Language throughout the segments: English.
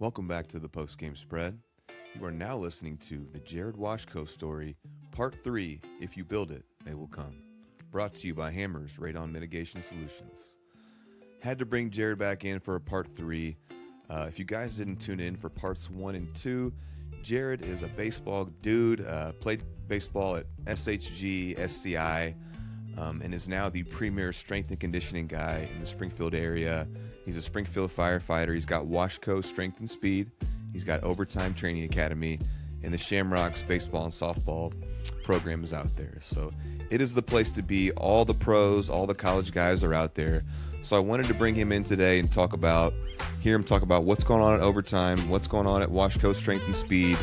Welcome back to the post-game spread. You are now listening to the Jared Washko Story, Part 3, If You Build It, They Will Come. Brought to you by Hammers Radon Mitigation Solutions. Had to bring Jared back in for a Part 3. If you guys didn't tune in for Parts 1 and 2, Jared is a baseball dude, played baseball at SHG, SCI, and is now the premier strength and conditioning guy in the Springfield area. He's a Springfield firefighter. He's got Washko Strength and Speed. He's got Overtime Training Academy, and the Shamrocks baseball and softball program is out there. So it is the place to be. All the pros, all the college guys are out there. So I wanted to bring him in today and hear him talk about what's going on at Overtime, what's going on at Washko Strength and Speed,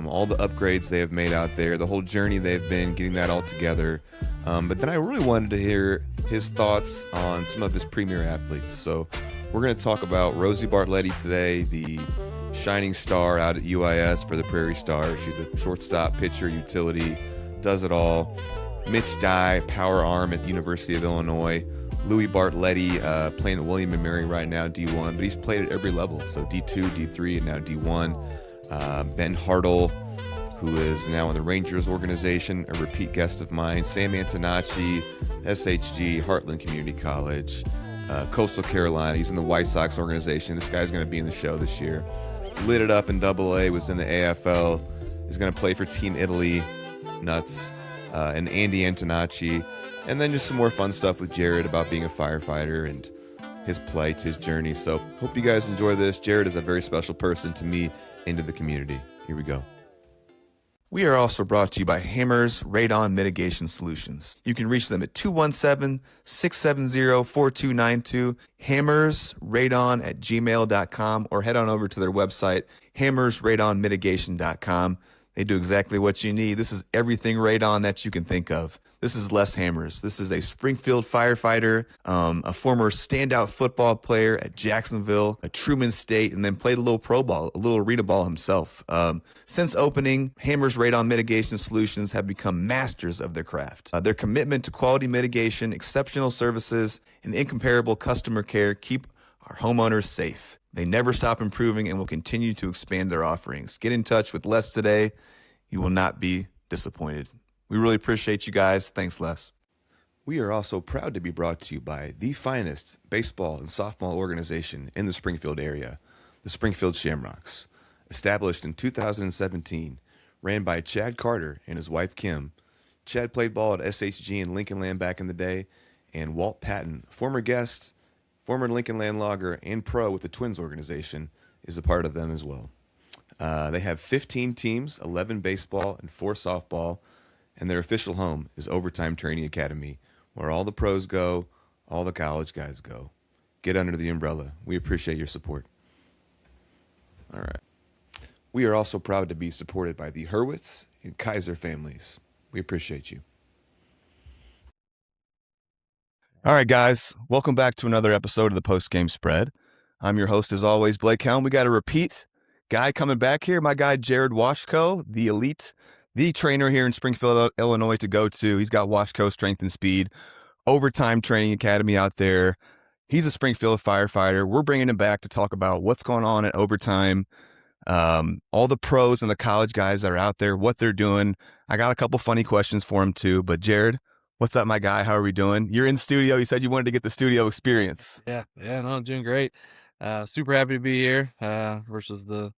all the upgrades they have made out there, the whole journey they've been getting that all together. But then I really wanted to hear his thoughts on some of his premier athletes. So we're going to talk about Rosie Bartletti today, the shining star out at UIS for the Prairie Stars. She's a shortstop, pitcher, utility, does it all. Mitch Dye, power arm at the University of Illinois. Louis Bartletti playing at William & Mary right now, D1, but he's played at every level, so D2, D3, and now D1. Ben Hartle, who is now in the Rangers organization, a repeat guest of mine. Sam Antonacci, SHG, Heartland Community College, Coastal Carolina. He's in the White Sox organization. This guy's going to be in the show this year. Lit it up in AA, was in the AFL, is going to play for Team Italy, nuts, and Andy Antonacci. And then just some more fun stuff with Jared about being a firefighter and his plight, his journey. So hope you guys enjoy this. Jared is a very special person to me and to the community. Here we go. We are also brought to you by Hammers Radon Mitigation Solutions. You can reach them at 217-670-4292, hammersradon@gmail.com, or head on over to their website, hammersradonmitigation.com. They do exactly what you need. This is everything radon that you can think of. This is Les Hammers. This is a Springfield firefighter, a former standout football player at Jacksonville, a Truman State, and then played a little pro ball, a little arena ball himself. Since opening, Hammers Radon Mitigation Solutions have become masters of their craft. Their commitment to quality mitigation, exceptional services, and incomparable customer care keep our homeowners safe. They never stop improving and will continue to expand their offerings. Get in touch with Les today. You will not be disappointed. We really appreciate you guys. Thanks, Les. We are also proud to be brought to you by the finest baseball and softball organization in the Springfield area, the Springfield Shamrocks. Established in 2017, ran by Chad Carter and his wife Kim. Chad played ball at SHG and Lincoln Land back in the day, and Walt Patton, former guest, former Lincoln Land logger, and pro with the Twins organization, is a part of them as well. They have 15 teams, 11 baseball and 4 softball, and their official home is Overtime Training Academy, where all the pros go, all the college guys go. Get under the umbrella. We appreciate your support. All right. We are also proud to be supported by the Hurwitz and Kaiser families. We appreciate you. All right, guys. Welcome back to another episode of the Post Game Spread. I'm your host, as always, Blake Helm. We got a repeat guy coming back here. My guy, Jared Washko, the elite, the trainer here in Springfield, Illinois to go to. He's got Washko Strength and Speed, Overtime Training Academy out there. He's a Springfield firefighter. We're bringing him back to talk about what's going on at Overtime, all the pros and the college guys that are out there, what they're doing. I got a couple funny questions for him too. But Jared, what's up, my guy? How are we doing? You're in studio. You said you wanted to get the studio experience. No, I'm doing great. Super happy to be here versus the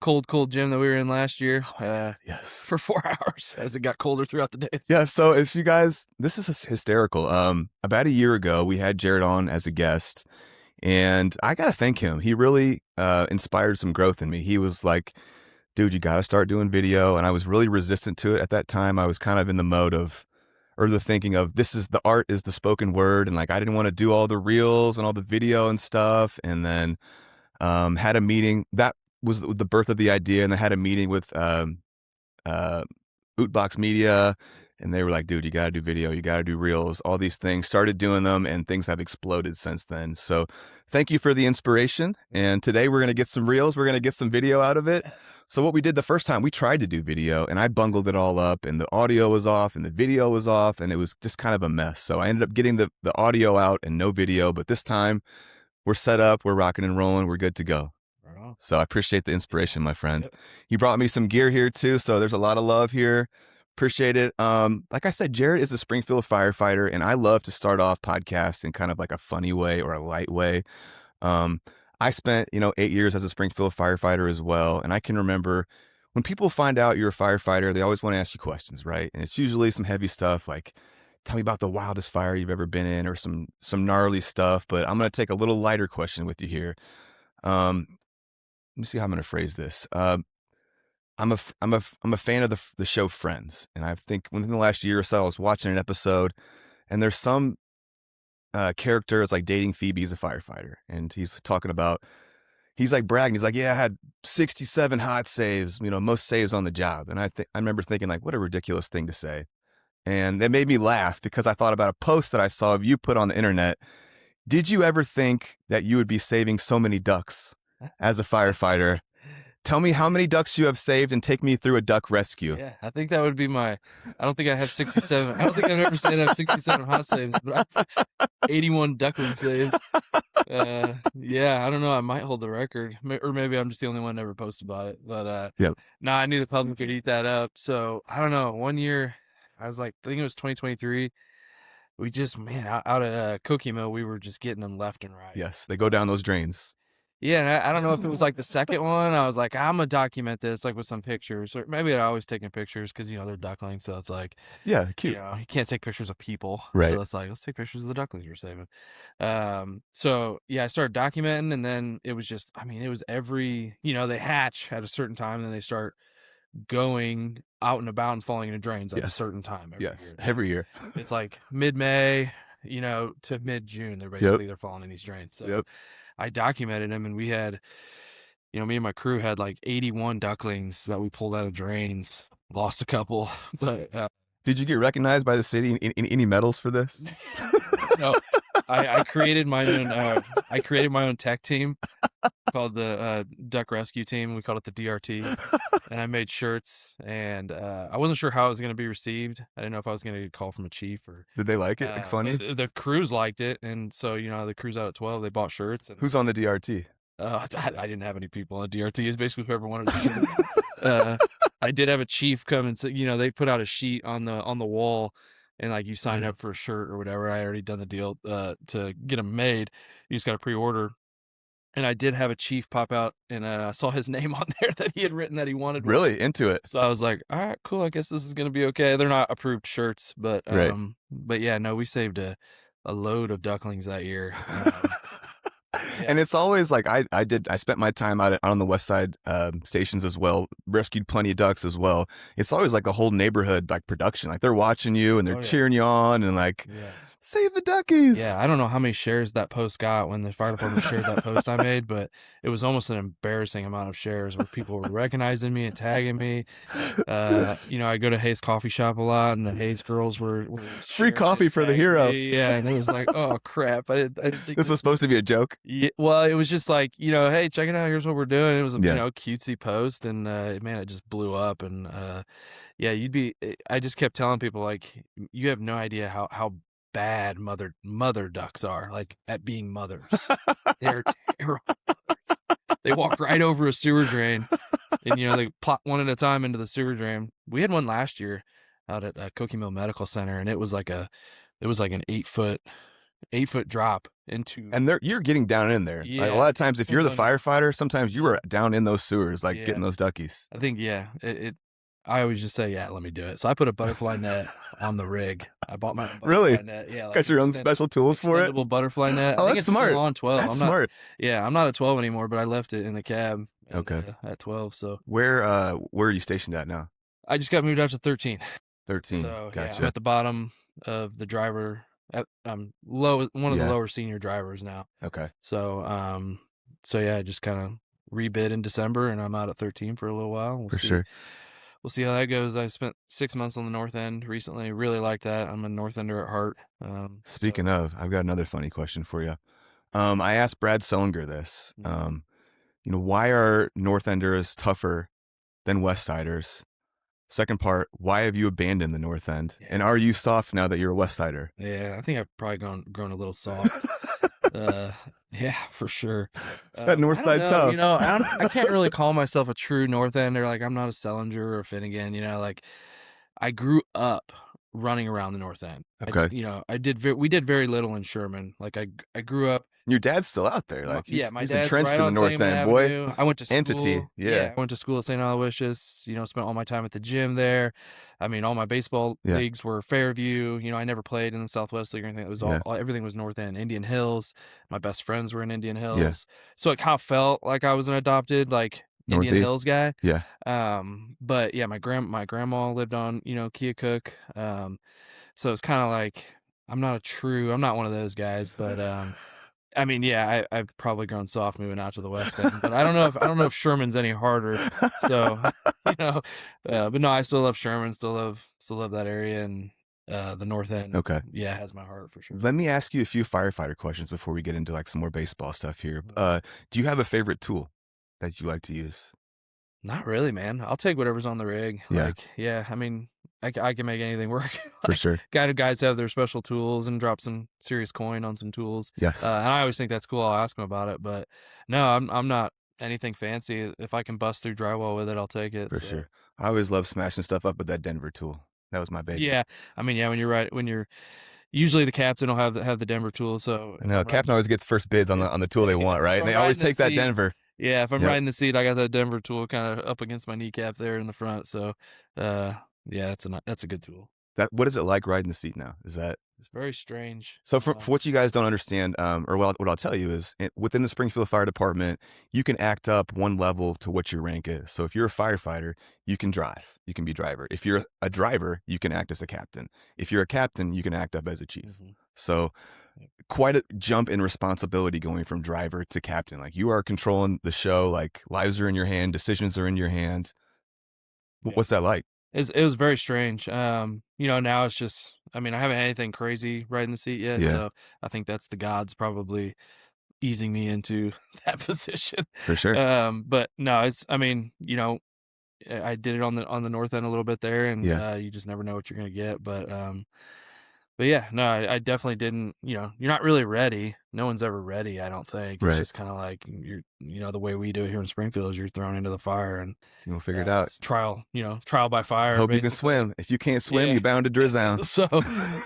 cold gym that we were in last year. Yes. For 4 hours as it got colder throughout the day. Yeah. So if you guys, this is hysterical. About a year ago, we had Jared on as a guest, and I got to thank him. He really inspired some growth in me. He was like, dude, you got to start doing video. And I was really resistant to it at that time. I was kind of in the mode of, or the thinking of, this is the art is the spoken word. And like, I didn't want to do all the reels and all the video and stuff. And then had a meeting that was the birth of the idea. And I had a meeting with Ootbox Media, and they were like, dude, you got to do video, you got to do reels, all these things. Started doing them, and things have exploded since then. So thank you for the inspiration. And today we're going to get some reels. We're going to get some video out of it. So what we did the first time, we tried to do video, and I bungled it all up, and the audio was off and the video was off, and it was just kind of a mess. So I ended up getting the audio out and no video, but this time we're set up, we're rocking and rolling, we're good to go. Right on. So I appreciate the inspiration, my friend. Yep. You brought me some gear here too, so there's a lot of love here. Appreciate it. Like I said, Jared is a Springfield firefighter, and I love to start off podcasts in kind of like a funny way or a light way. I spent, 8 years as a Springfield firefighter as well, and I can remember when people find out you're a firefighter, they always want to ask you questions, right? And it's usually some heavy stuff like, tell me about the wildest fire you've ever been in, or some gnarly stuff. But I'm going to take a little lighter question with you here. Let me see how I'm going to phrase this. I'm a fan of the show Friends, and I think within the last year or so, I was watching an episode, and there's some character is like dating Phoebe as a firefighter, and he's like bragging. He's like, yeah, I had 67 hot saves, most saves on the job. And I remember thinking like, what a ridiculous thing to say. And that made me laugh because I thought about a post that I saw of you put on the internet. Did you ever think that you would be saving so many ducks as a firefighter? Tell me how many ducks you have saved and take me through a duck rescue. Yeah, I think that would be I don't think I have 67. I don't think I've ever said I have 67 hot saves, but I have 81 duckling saves. Yeah, I don't know. I might hold the record, or maybe I'm just the only one that ever posted about it. But Yep. no, I knew the public could eat that up. So I don't know. One year, I was like, I think it was 2023. We just, out at Cookie Mill, we were just getting them left and right. Yes, they go down those drains. Yeah, and I don't know if it was like the second one. I was like, I'm gonna document this like with some pictures, or maybe I always taking pictures because they're ducklings, so it's like, yeah, cute. You can't take pictures of people, right? So it's like, let's take pictures of the ducklings we're saving. So yeah, I started documenting, and then it was just, it was every, they hatch at a certain time, and then they start going out and about and falling into drains at a certain time every year. So every year. It's like mid-May, to mid-June. They're falling in these drains. So I documented them, and we had, me and my crew had like 81 ducklings that we pulled out of drains. Lost a couple, but did you get recognized by the city in any medals for this? No, I created my own. I created my own tech team called the Duck Rescue Team. We called it the DRT, and I made shirts. And I wasn't sure how it was going to be received. I didn't know if I was going to get a call from a chief or. Did they like it? Like funny? The crews liked it, and so the crews out at 12, they bought shirts. And, who's on the DRT? I didn't have any people on the DRT. It's basically whoever wanted to. I did have a chief come and say, they put out a sheet on the wall, and like you sign up for a shirt or whatever. I already done the deal to get them made. You just got to pre-order. And I did have a chief pop out, and I saw his name on there that he had written that he wanted. Really one. Into it. So I was like, all right, cool. I guess this is gonna be okay. They're not approved shirts, but right. But yeah, no, we saved a load of ducklings that year. Yeah. And it's always like I spent my time out on the west side stations as well, rescued plenty of ducks as well. It's always like the whole neighborhood like production, like they're watching you and they're cheering you on and like save the duckies. Yeah, I don't know how many shares that post got when the fire department shared that post I made, but it was almost an embarrassing amount of shares where people were recognizing me and tagging me. I go to Hayes Coffee Shop a lot, and the Hayes girls were free coffee for the hero. Yeah, and it was like, oh crap! I didn't think this was supposed to be a joke. Yeah, well, it was just like, hey, check it out. Here's what we're doing. It was a cutesy post, and man, it just blew up. And I just kept telling people like, you have no idea how bad mother ducks are, like at being mothers. They're terrible mothers. They walk right over a sewer drain, and they plop one at a time into the sewer drain. We had one last year out at Cookie Mill Medical Center, and it was like an 8-foot drop into. And you're getting down in there. Yeah. Like, a lot of times, if you're the firefighter, sometimes you were down in those sewers, like getting those duckies. I think I always just say, let me do it. So I put a butterfly net on the rig. I bought my own butterfly net. Yeah, like got your own special tools for it. Butterfly net. Oh, I think that's it's smart. Still on 12. That's smart. I'm not at 12 anymore, but I left it in the cab. Okay. At 12. So where are you stationed at now? I just got moved out to 13. 13. So gotcha. I'm at the bottom of the driver. I'm one of the lower senior drivers now. Okay. So I just kind of rebid in December, and I'm out at 13 for a little while. Sure. We'll see how that goes. I spent 6 months on the north end recently. Really like that. I'm a north ender at heart. Speaking of, I've got another funny question for you. I asked Brad Sellinger this. Why are north enders tougher than west siders? Second part, why have you abandoned the north end? Yeah. And are you soft now that you're a west sider? Yeah, I think I've probably grown a little soft. Yeah, for sure. That north I don't side know, tough. I can't really call myself a true North Ender. Like, I'm not a Sellinger or a Finnegan. Like I grew up running around the North End. Okay. We did very little in Sherman. Like I grew up. Your dad's still out there. Like My he's dad's entrenched right in the on north Sangamon end, boy. Avenue. I went to Entity. school. Yeah. I went to school at St. Aloysius. Spent all my time at the gym there. I mean, all my baseball Yeah. leagues were Fairview. I never played in the Southwest League or anything. It was everything was North End. Indian Hills. My best friends were in Indian Hills. So it kind of felt like I was an adopted Indian Northeast. Hills guy. Yeah. But yeah, my grandma lived on Keokuk. So it's kind of like I'm not one of those guys, but I mean, yeah, I've probably grown soft moving out to the West End, but I don't know if Sherman's any harder. So, but no, I still love Sherman, still love that area, and the North End. Okay. Yeah, has my heart for sure. Let me ask you a few firefighter questions before we get into like some more baseball stuff here. Do you have a favorite tool that you like to use? Not really, man. I'll take whatever's on the rig. Yeah. I mean, I can make anything work. For sure. Guys have their special tools and drop some serious coin on some tools. Yes. And I always think that's cool. I'll ask them about it, but no, I'm not anything fancy. If I can bust through drywall with it, I'll take it. For sure. I always love smashing stuff up with that Denver tool. That was my baby. Yeah. I mean, yeah, when you're usually the captain will have the Denver tool. So no, captain always gets first bids on the tool they want, right? And they always take that Denver. Yeah, if I'm riding the seat, I got that Denver tool kind of up against my kneecap there in the front. So, yeah, that's a good tool. What is it like riding the seat now? It's very strange. So for what you guys don't understand, or what I'll tell you is, within the Springfield Fire Department, you can act up one level to what your rank is. So if you're a firefighter, you can drive. You can be driver. If you're a driver, you can act as a captain. If you're a captain, you can act up as a chief. Mm-hmm. So quite a jump in responsibility going from driver to captain. Like, you are controlling the show. Like, lives are in your hand, decisions are in your hands. What's that like? It was very strange. Now it's just, I mean, I haven't had anything crazy riding the seat yet. Yeah. So I think that's the gods probably easing me into that position. For sure. But no, I mean, I did it on the North End a little bit there, and you just never know what you're going to get. But yeah, no, I definitely didn't. You're not really ready. No one's ever ready, I don't think. It's just kind of like the way we do it here in Springfield is you're thrown into the fire and you'll figure it out. Trial by fire. Hope you can swim. If you can't swim, you're bound to drizzle. So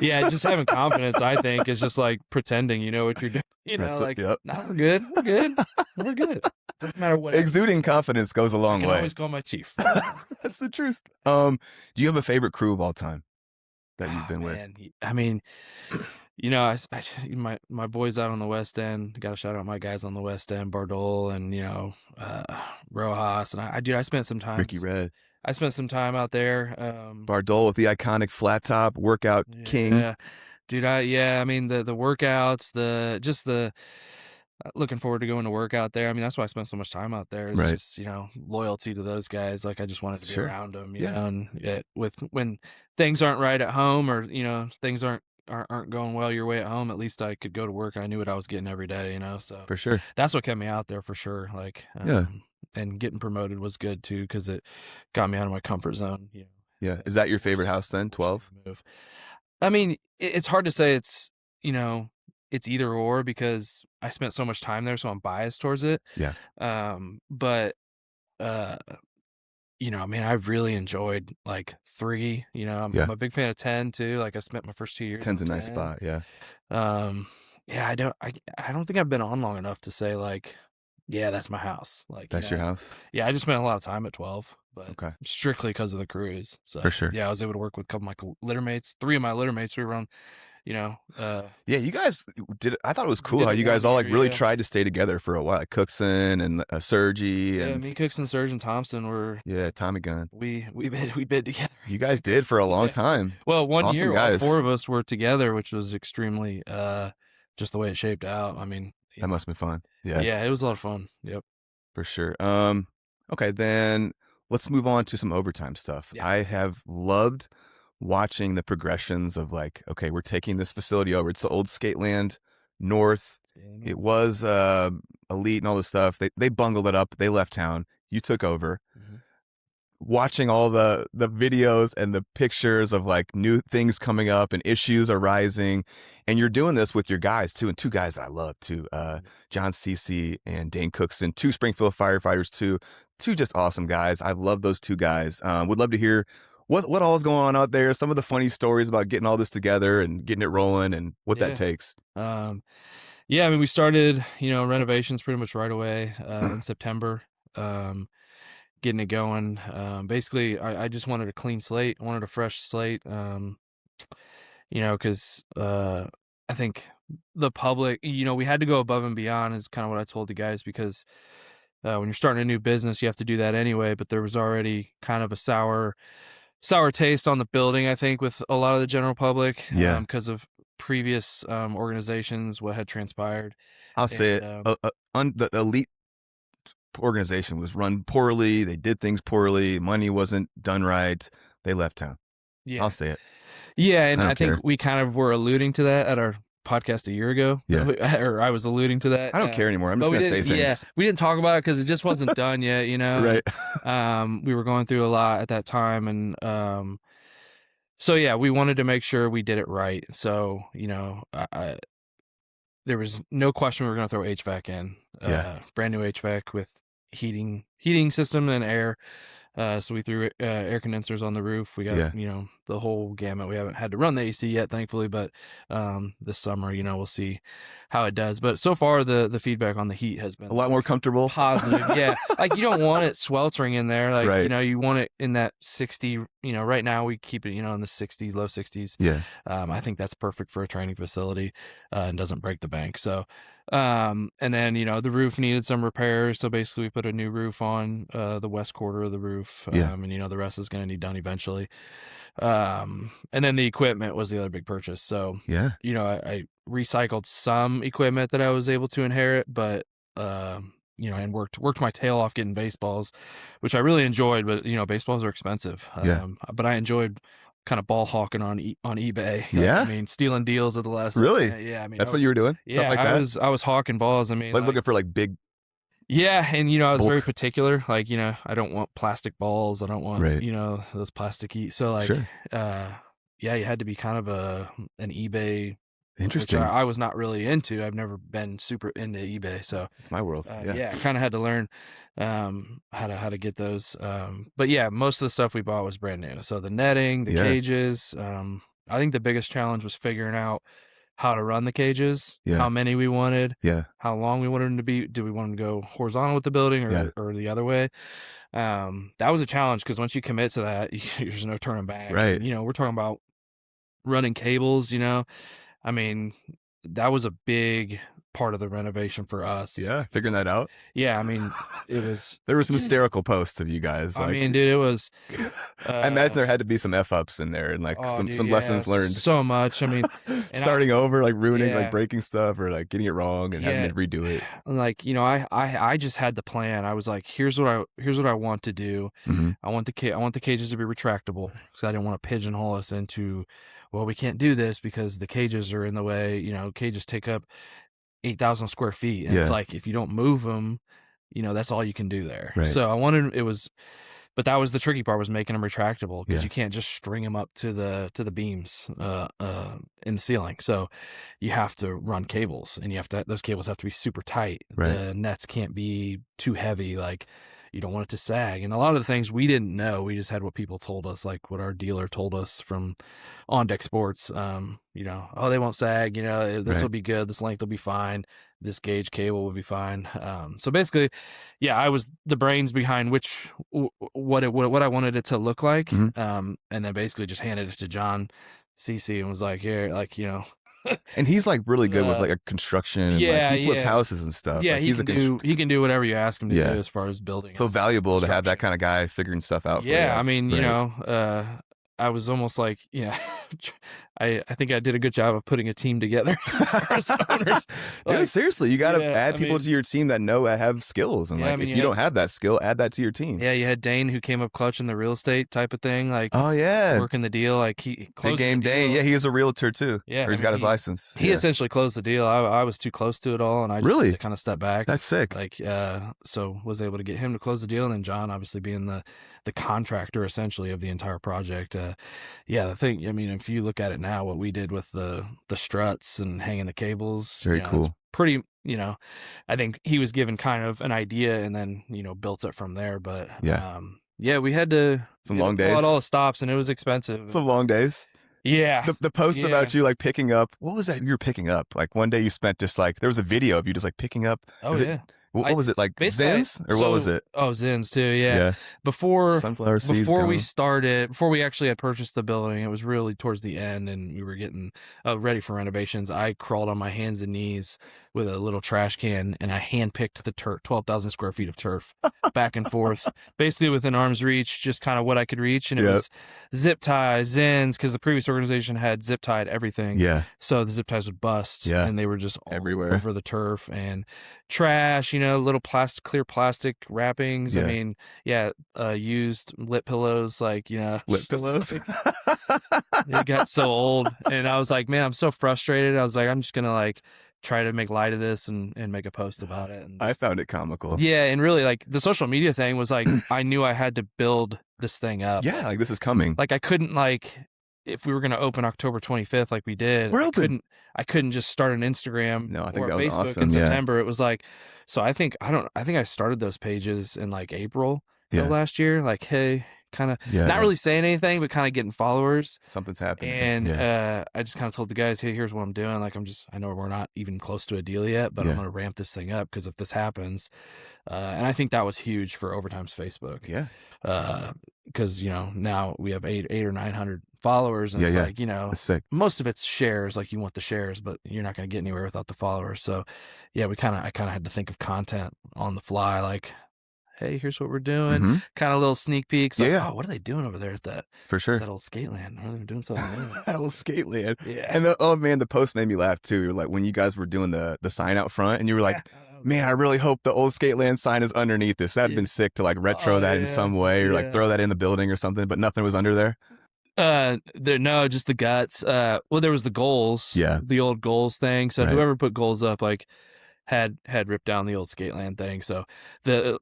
yeah, just having confidence, I think, is just like pretending you know what you're doing. No, we're good. We're good. Doesn't matter what. Exuding confidence goes a long way. I can always call my chief. That's the truth. Do you have a favorite crew of all time that you've been with? I mean, my boys out on the West End. Got to shout out my guys on the West End, Bardol and Rojas, and I spent some time. Ricky Red. I spent some time out there. Bardol with the iconic flat top workout king. Yeah, dude. I mean the workouts, looking forward to going to work out there. I mean, that's why I spent so much time out there. It's just, loyalty to those guys. Like, I just wanted to be around them, you know, and when things aren't right at home or, things aren't going well your way at home, at least I could go to work. I knew what I was getting every day, so for sure. That's what kept me out there for sure. Like, and getting promoted was good too, cause it got me out of my comfort zone. Yeah. Is that your favorite house then? 12? I mean, it's hard to say it's either or because I spent so much time there, so I'm biased towards it. Yeah. But man, I really enjoyed like 3. I'm a big fan of 10 too. Like, I spent my first 2 years. 10's a nice spot. Yeah. Yeah, I don't think I've been on long enough to say like, yeah, that's my house. Like, that's your house. Yeah, I just spent a lot of time at 12, but strictly because of the cruise. So for sure. Yeah, I was able to work with a couple of my litter mates. 3 of my litter mates we were on. Yeah, you guys did. I thought it was cool how you guys all like really tried to stay together for a while. Like Cookson and Sergi and me, Cookson, Serge, and Thompson were Tommy Gunn. We bid together. You guys did for a long time. Well, one year, all 4 of us were together, which was extremely just the way it shaped out. I mean, that must have been fun. Yeah, it was a lot of fun. Yep, for sure. Okay, then let's move on to some overtime stuff. Yeah. I have loved watching the progressions of like, okay, we're taking this facility over. It's the old Skateland North. It was elite and all this stuff. They bungled it up. They left town. You took over. Mm-hmm. watching all the videos and the pictures of like new things coming up and issues arising, and you're doing this with your guys too, and two guys that I love too, John Cece and Dane Cookson, two Springfield firefighters too, two just awesome guys. I love those two guys. Would love to hear what all is going on out there, some of the funny stories about getting all this together and getting it rolling and what that takes. Yeah, I mean, we started, renovations pretty much right away in September, getting it going. Basically, I just wanted a clean slate. I wanted a fresh slate, because I think the public, we had to go above and beyond is kind of what I told the guys, because when you're starting a new business, you have to do that anyway. But there was already kind of a sour taste on the building, I think, with a lot of the general public, because of previous organizations, what had transpired. I'll say it. The elite organization was run poorly. They did things poorly. Money wasn't done right. They left town. Yeah. I'll say it. Yeah, and I think we kind of were alluding to that at our podcast a year ago. Yeah. Or I was alluding to that. I don't care anymore. I'm just going to say things. Yeah, we didn't talk about it because it just wasn't done yet, Right. We were going through a lot at that time, and so yeah, we wanted to make sure we did it right. So, there was no question we were going to throw HVAC in. Brand new HVAC with heating system and air. So we threw air condensers on the roof. We got, the whole gamut. We haven't had to run the AC yet, thankfully, but this summer, we'll see how it does. But so far, the feedback on the heat has been a lot more comfortable. Positive. Yeah. Like, you don't want it sweltering in there. Like, right. You want it in that 60, right now we keep it, in the 60s, low 60s. Yeah. I think that's perfect for a training facility and doesn't break the bank. So, and then, the roof needed some repairs. So basically we put a new roof on the west quarter of the roof. And, the rest is going to need done eventually. And then the equipment was the other big purchase. So, I recycled some equipment that I was able to inherit, but, and worked my tail off getting baseballs, which I really enjoyed, but, baseballs are expensive. But I enjoyed kind of ball hawking on eBay. Yeah. I mean, stealing deals at the last. Really? Yeah. I mean, that's what you were doing? Yeah. Like I was hawking balls. I mean, like looking for like big. Yeah. And, I was very particular. Like, I don't want plastic balls. I don't want, those plasticky. So like, sure. You had to be kind of an eBay. Interesting. Which I was not really into. I've never been super into eBay. So it's my world. I kind of had to learn how to get those. But yeah, most of the stuff we bought was brand new. So the netting, the cages. I think the biggest challenge was figuring out how to run the cages, how many we wanted, how long we wanted them to be. Do we want them to go horizontal with the building or the other way? That was a challenge because once you commit to that, there's no turning back. Right. And, we're talking about running cables, I mean, that was a big part of the renovation for us. Yeah, figuring that out. Yeah, I mean, it was. There were some hysterical posts of you guys. I mean, dude, it was. I imagine there had to be some f-ups in there and like some lessons learned. So much. I mean, starting over, like ruining, like breaking stuff or like getting it wrong and having to redo it. Like, I just had the plan. I was like, here's what I want to do. Mm-hmm. I want the cages to be retractable because I didn't want to pigeonhole us into. Well, we can't do this because the cages are in the way. Cages take up 8,000 square feet. And it's like, if you don't move them, that's all you can do there. Right. So but that was the tricky part, was making them retractable because you can't just string them up to the beams in the ceiling. So you have to run cables and those cables have to be super tight. Right. The nets can't be too heavy. Like, you don't want it to sag. And a lot of the things we didn't know, we just had what people told us, like what our dealer told us from On Deck Sports. They won't sag, this will be good. This length will be fine. This gauge cable will be fine. So basically, I was the brains behind what I wanted it to look like. Mm-hmm. And then basically just handed it to John Cece and was like, here, like, and he's like really good with like a construction. And he flips houses and stuff. Yeah, like, he can do whatever you ask him to do as far as building. So valuable to have that kind of guy figuring stuff out. Yeah, for you. I mean, I was almost like, I think I did a good job of putting a team together as far as owners. Dude, seriously, you got to add people to your team that have skills. And like, if you don't have that skill, add that to your team. Yeah, you had Dane who came up clutch in the real estate type of thing. Like, oh yeah, working the deal. Like he closed big game the deal. Dane. Yeah, he is a realtor too. Yeah, he's got his license. He essentially closed the deal. I was too close to it all, and I just had to kind of step back. That's sick. Like, so was able to get him to close the deal, and then John obviously being the contractor essentially of the entire project. Yeah, the thing. I mean, if you look at it now, what we did with the struts and hanging the cables, very cool. It's pretty. I think he was given kind of an idea, and then built it from there. But yeah, we had to some long days. Pull out all the stops, and it was expensive. Some long days. Yeah. The posts about you like picking up. What was that you were picking up? Like one day you spent just like there was a video of you just like picking up. Oh yeah. What was it like? Zins or what was it? Oh, Zins too. Yeah. Before sunflower seeds. Before we actually had purchased the building, it was really towards the end, and we were getting ready for renovations. I crawled on my hands and knees with a little trash can, and I handpicked the turf, 12,000 square feet of turf, back and forth, basically within arm's reach, just kind of what I could reach. And it was zip ties, Zins, because the previous organization had zip tied everything. Yeah. So the zip ties would bust, and they were just everywhere over the turf, and trash, little clear plastic wrappings. I mean, used lip pillows, like, lip pillows. It got so old, and I was like, man, I'm so frustrated. I was like, I'm just gonna like try to make light of this and make a post about it. And I found it comical. Yeah, and really, like, the social media thing was like, I knew I had to build this thing up. Yeah, like this is coming. Like, I couldn't, like, if we were gonna open October 25th, like we did, I couldn't just start an Instagram or a Facebook in September. It was like, so I think I started those pages in like April of last year. Like, hey, kind of not really saying anything, but kind of getting followers. Something's happening. And I just kind of told the guys, hey, here's what I'm doing. Like, I know we're not even close to a deal yet, but I'm going to ramp this thing up, because if this happens, and I think that was huge for Overtime's Facebook. Yeah. Because, now we have 800 or 900 followers, and it's like, that's sick. Most of it's shares. Like, you want the shares, but you're not going to get anywhere without the followers. So yeah, I kind of had to think of content on the fly, like, hey, here's what we're doing. Kind of little sneak peeks. Like, oh, what are they doing over there at that? For sure. That old skate land. They're doing something new. That old skate land. Yeah. And the post made me laugh too. You're like, when you guys were doing the sign out front, and you were like, man, I really hope the old skate land sign is underneath this. That'd been sick to like retro that in some way, or like throw that in the building or something, but nothing was under there. No, just the guts. Well, there was the goals. Yeah. The old goals thing. So whoever put goals up, like, had ripped down the old skate land thing. So the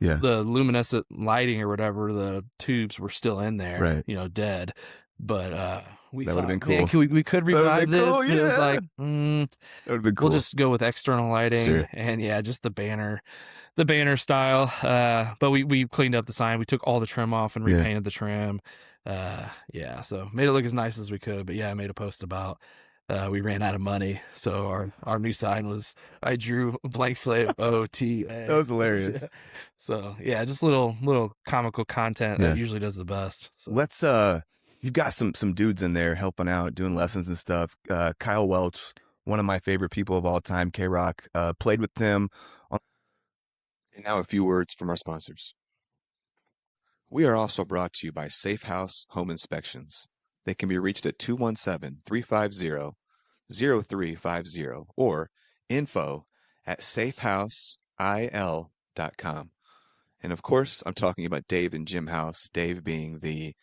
luminescent lighting or whatever, the tubes were still in there, right. Dead. But we that thought, would have been cool. Man, we could revive this. Cool, It was like, that would have been cool. We'll just go with external lighting, and just the banner style. But we cleaned up the sign. We took all the trim off and repainted the trim. So made it look as nice as we could. But I made a post about we ran out of money, so our new sign was, I drew a blank slate OTA. That was hilarious. So just little comical content that usually does the best. So. Let's you've got some dudes in there helping out, doing lessons and stuff. Kyle Welch, one of my favorite people of all time, K-Rock, played with them. And now a few words from our sponsors. We are also brought to you by Safe House Home Inspections. They can be reached at 217-350-0350 or info@safehouseil.com. And of course, I'm talking about Dave and Jim House, Dave being the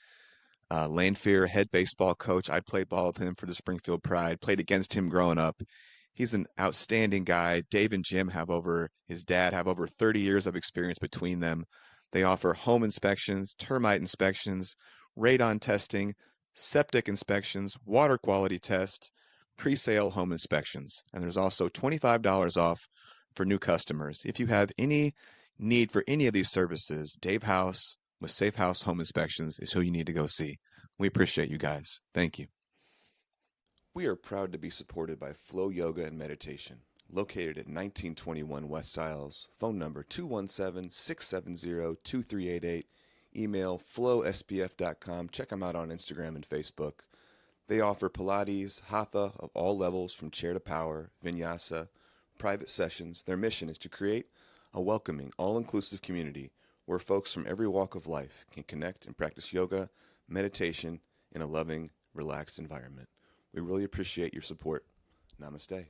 Lane Fear head baseball coach. I played ball with him for the Springfield Pride, played against him growing up. He's an outstanding guy. Dave and Jim his dad have over 30 years of experience between them. They offer home inspections, termite inspections, radon testing, septic inspections, water quality tests, pre-sale home inspections. And there's also $25 off for new customers. If you have any need for any of these services, Dave House with Safe House Home Inspections is who you need to go see. We appreciate you guys. Thank you. We are proud to be supported by Flow Yoga and Meditation, located at 1921 West Stiles. Phone number 217-670-2388. Email flowsbf.com. Check them out on Instagram and Facebook. They offer Pilates, Hatha of all levels, from chair to power, vinyasa, private sessions. Their mission is to create a welcoming, all-inclusive community where folks from every walk of life can connect and practice yoga, meditation in a loving, relaxed environment. We really appreciate your support. Namaste.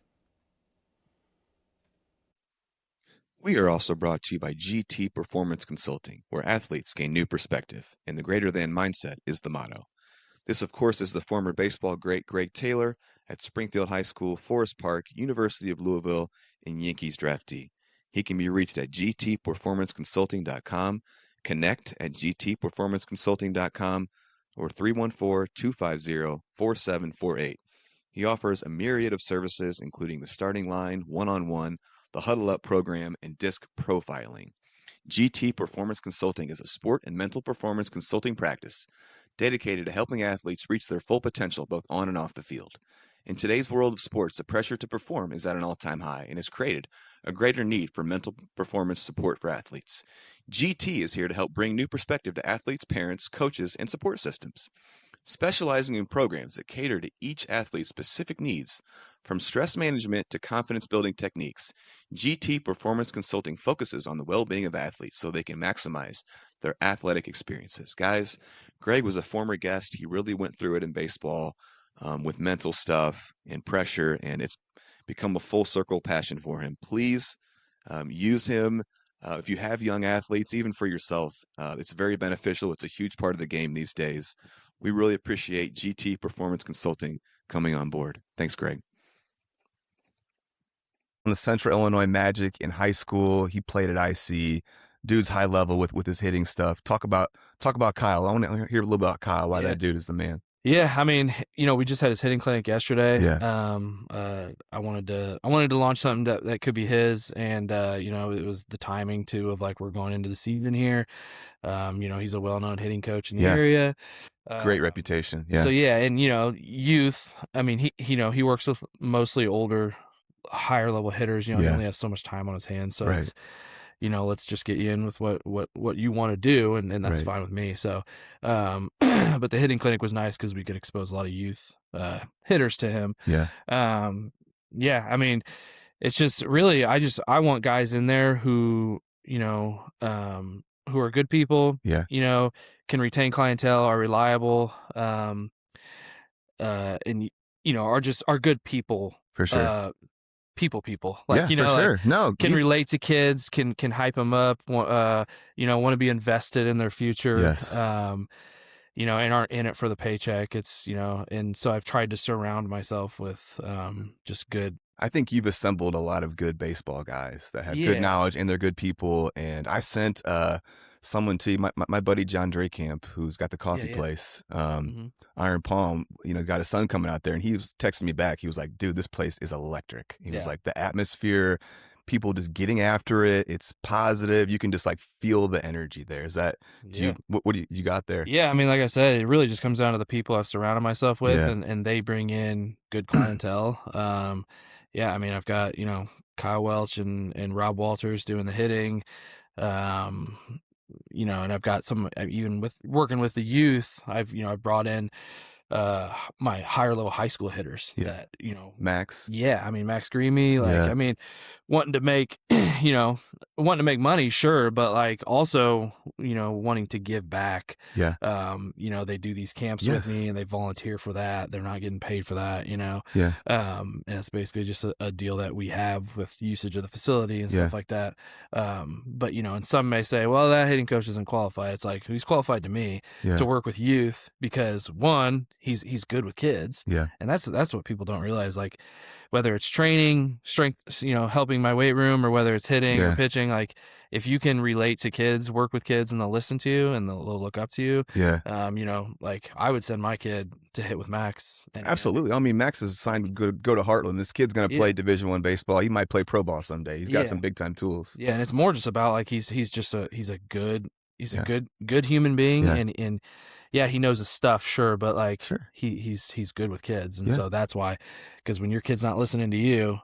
We are also brought to you by GT Performance Consulting, where athletes gain new perspective, and the greater than mindset is the motto. This, of course, is the former baseball great Greg Taylor at Springfield High School, Forest Park, University of Louisville, and Yankees draftee. He can be reached at gtperformanceconsulting.com, connect at gtperformanceconsulting.com, or 314-250-4748. He offers a myriad of services, including the starting line, one-on-one, the huddle up program, and disc profiling. GT Performance Consulting is a sport and mental performance consulting practice dedicated to helping athletes reach their full potential both on and off the field. In today's world of sports, the pressure to perform is at an all-time high and has created a greater need for mental performance support for athletes. GT is here to help bring new perspective to athletes, parents, coaches, and support systems. Specializing in programs that cater to each athlete's specific needs, from stress management to confidence-building techniques, GT Performance Consulting focuses on the well-being of athletes so they can maximize their athletic experiences. Guys, Greg was a former guest. He really went through it in baseball with mental stuff and pressure, and it's become a full circle passion for him. Please use him. If you have young athletes, even for yourself, it's very beneficial. It's a huge part of the game these days. We really appreciate GT Performance Consulting coming on board. Thanks, Greg. On the Central Illinois Magic in high school, he played at IC. Dude's high level with his hitting stuff. Talk about Kyle. I want to hear a little about Kyle. Why that dude is the man. Yeah, I mean, we just had his hitting clinic yesterday. Yeah. I wanted to launch something that could be his, and it was the timing too of like we're going into the season here. He's a well-known hitting coach in the area. Great reputation. Yeah. So yeah, and youth. I mean, he works with mostly older, higher level hitters. He only has so much time on his hands, so it's let's just get you in with what you want to do, and that's fine with me. So, but the hitting clinic was nice because we could expose a lot of youth hitters to him. Yeah. I mean, it's just really I want guys in there who who are good people. Yeah. Can retain clientele, are reliable, and are good people. For sure. People like for sure. No, can relate to kids, can hype them up, want to be invested in their future. Yes. And aren't in it for the paycheck. It's and so I've tried to surround myself with just good. I think you've assembled a lot of good baseball guys that have good knowledge, and they're good people. And I sent someone to you, my buddy John Drakamp, who's got the coffee place, Iron Palm, got his son coming out there, and he was texting me back. He was like, dude, this place is electric. He was like, the atmosphere, people just getting after it. It's positive. You can just like feel the energy there. Is that, what do you got there? Yeah. I mean, like I said, it really just comes down to the people I've surrounded myself with, and they bring in good clientele. I mean, I've got, Kyle Welch and Rob Walters doing the hitting. And I've got some, even with working with the youth, I've brought in my higher level high school hitters that Max. I mean Max Greamy, I mean wanting to make money, sure, but like also wanting to give back. They do these camps with me and they volunteer for that. They're not getting paid for that. And it's basically just a deal that we have with usage of the facility and stuff like that. But and some may say, well, that hitting coach doesn't qualify. It's like, he's qualified to me to work with youth because one, he's good with kids. And that's what people don't realize. Like whether it's training, strength, helping my weight room, or whether it's hitting or pitching, like if you can relate to kids, work with kids, and they'll listen to you and they'll look up to you. Like I would send my kid to hit with Max. Absolutely. I mean, Max is signed to go to Heartland. This kid's going to play Division I baseball. He might play pro ball someday. He's got some big time tools. Yeah. And it's more just about like, he's a good human being. And he knows his stuff, sure, but like he's good with kids, and so that's why, because when your kid's not listening to you,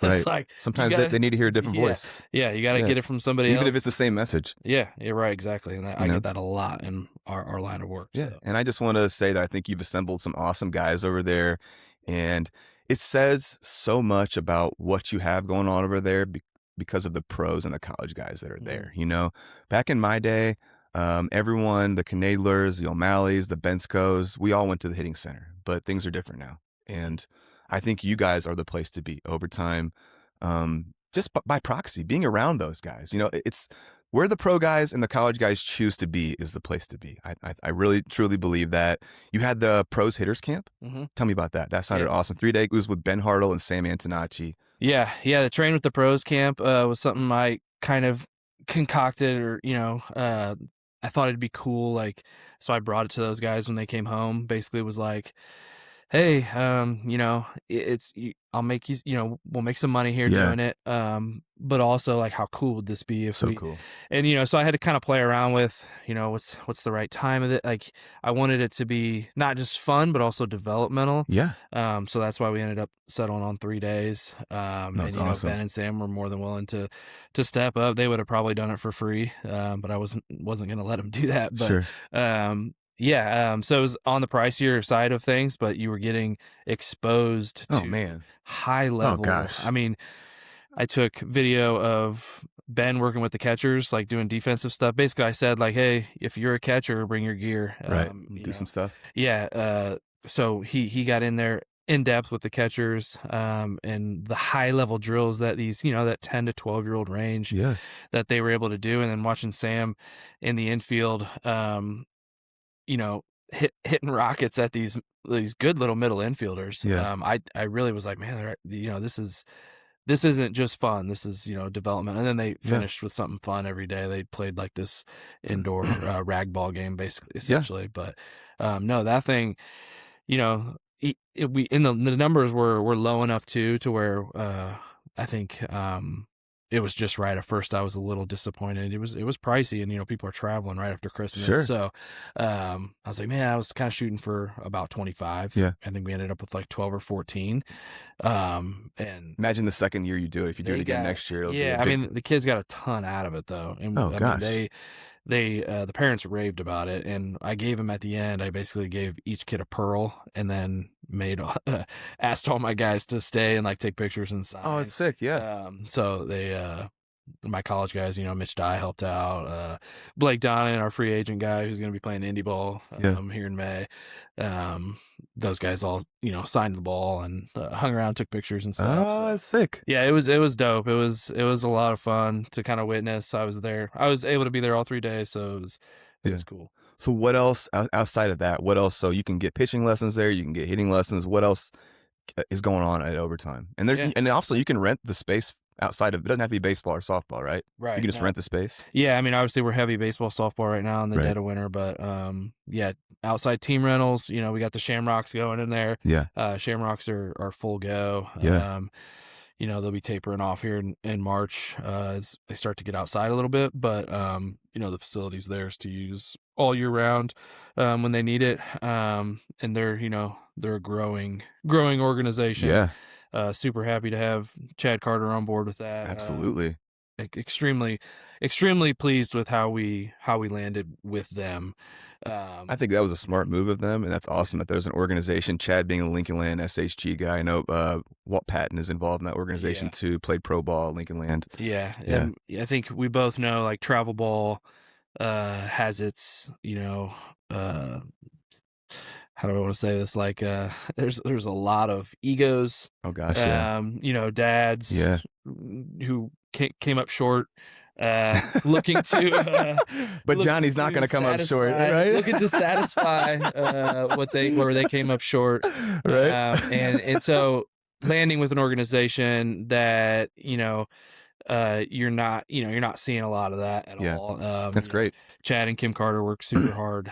it's like sometimes they need to hear a different voice. You got to get it from somebody else, even if it's the same message. Yeah, you're right, exactly, and I get that a lot in our line of work. Yeah, and I just want to say that I think you've assembled some awesome guys over there, and it says so much about what you have going on over there because of the pros and the college guys that are there. Back in my day, everyone, the Canadlers, the O'Malleys, the Benskos, we all went to the hitting center, but things are different now. And I think you guys are the place to be. Overtime, just by proxy, being around those guys. It's where the pro guys and the college guys choose to be is the place to be. I really truly believe that. You had the pros hitters camp. Mm-hmm. Tell me about that. That sounded awesome. 3-day. It was with Ben Hartle and Sam Antonacci. Yeah. The train with the pros camp was something I kind of concocted, or I thought it'd be cool. Like, so I brought it to those guys when they came home. Basically, it was like, hey, I'll make you, we'll make some money here doing it. But also, like, how cool would this be if cool. And, so I had to kind of play around with, what's the right time of it. Like, I wanted it to be not just fun, but also developmental. Yeah. So that's why we ended up settling on 3 days. That's and, awesome. Ben and Sam were more than willing to step up. They would have probably done it for free. But I wasn't going to let them do that. But, sure. So it was on the pricier side of things, but you were getting exposed to high level. Oh, gosh. I mean, I took video of Ben working with the catchers, like doing defensive stuff. Basically, I said, like, hey, if you're a catcher, bring your gear. Right. Do some stuff. Yeah. So he got in there in depth with the catchers, and the high level drills that these, that 10 to 12-year-old range that they were able to do. And then watching Sam in the infield, hitting rockets at these good little middle infielders. I really was like, man, this isn't just fun. This is, development. And then they finished with something fun every day. They played like this indoor rag ball game, basically, essentially. But no, that thing, the numbers were low enough too, to where I think it was just right. At first, I was a little disappointed. It was pricey, and people are traveling right after Christmas. Sure. So I was like, man, I was kind of shooting for about 25. Yeah. I think we ended up with like 12 or 14. And imagine the second year you do it. If you do it again next year, I mean, the kids got a ton out of it though. And gosh. Mean, the parents raved about it, and I gave them at the end. I basically gave each kid a pearl, and then asked all my guys to stay and like take pictures and sign. Oh, it's sick. Yeah. So they, my college guys, Mitch Dye helped out, Blake Donnan, our free agent guy who's going to be playing indie ball here in May. Those guys all, signed the ball and hung around, took pictures and stuff. Oh, that's sick. Yeah, it was dope. It was a lot of fun to kind of witness. I was there. I was able to be there all 3 days, so it was cool. So what else outside of that? What else? So you can get pitching lessons there. You can get hitting lessons. What else is going on at Overtime? And and also you can rent the space outside of it. Doesn't have to be baseball or softball, right? Right. You can just rent the space. Yeah, I mean, obviously we're heavy baseball, softball right now in the dead of winter, but outside team rentals. We got the Shamrocks going in there. Yeah. Shamrocks are full go. Yeah. They'll be tapering off here in March as they start to get outside a little bit, but the facility's theirs to use all year round when they need it. And they're a growing organization. Yeah. Super happy to have Chad Carter on board with that. Absolutely. Extremely pleased with how we landed with them. I think that was a smart move of them, and that's awesome that there's an organization. Chad being a Lincoln Land SHG guy, I know Walt Patton is involved in that organization too. Played pro ball at Lincoln Land. Yeah. And I think we both know, like, travel ball has its how do I want to say this? Like, there's a lot of egos. Oh gosh, dads who came up short, looking to. But Johnny's not going to come up short, right? Looking to satisfy where they came up short, right? And so landing with an organization that you're not seeing a lot of that at all. That's great. Chad and Kim Carter work super hard,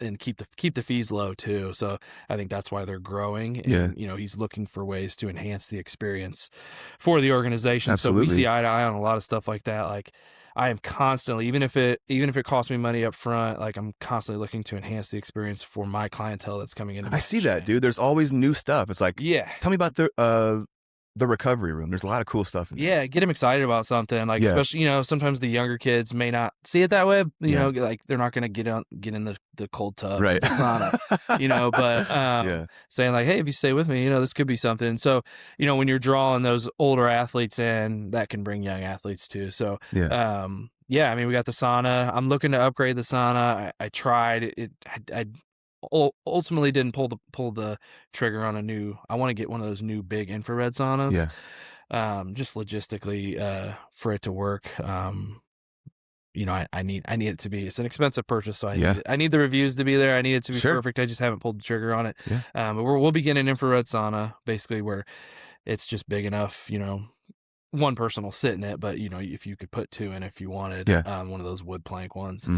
and keep the fees low too. So I think that's why they're growing. And, he's looking for ways to enhance the experience for the organization. Absolutely. So we see eye to eye on a lot of stuff like that. Like, I am constantly, even if it costs me money up front, like, I'm constantly looking to enhance the experience for my clientele that's coming in. I see that, dude. There's always new stuff. It's like, tell me about the recovery room. There's a lot of cool stuff in there. Yeah, get them excited about something. Like, especially, sometimes the younger kids may not see it that way. Like, they're not going to get in the cold tub, right? The sauna, but saying like, hey, if you stay with me, this could be something. So, when you're drawing those older athletes in, that can bring young athletes too. So, I mean, we got the sauna. I'm looking to upgrade the sauna. I tried it. ultimately didn't pull the trigger on a new. I want to get one of those new big infrared saunas. Yeah. Just logistically, for it to work. I need it to be. It's an expensive purchase, so I need the reviews to be there. I need it to be perfect. I just haven't pulled the trigger on it. Yeah. But we'll be getting an infrared sauna, basically where it's just big enough, one person will sit in it, but if you could put two in if you wanted, one of those wood plank ones.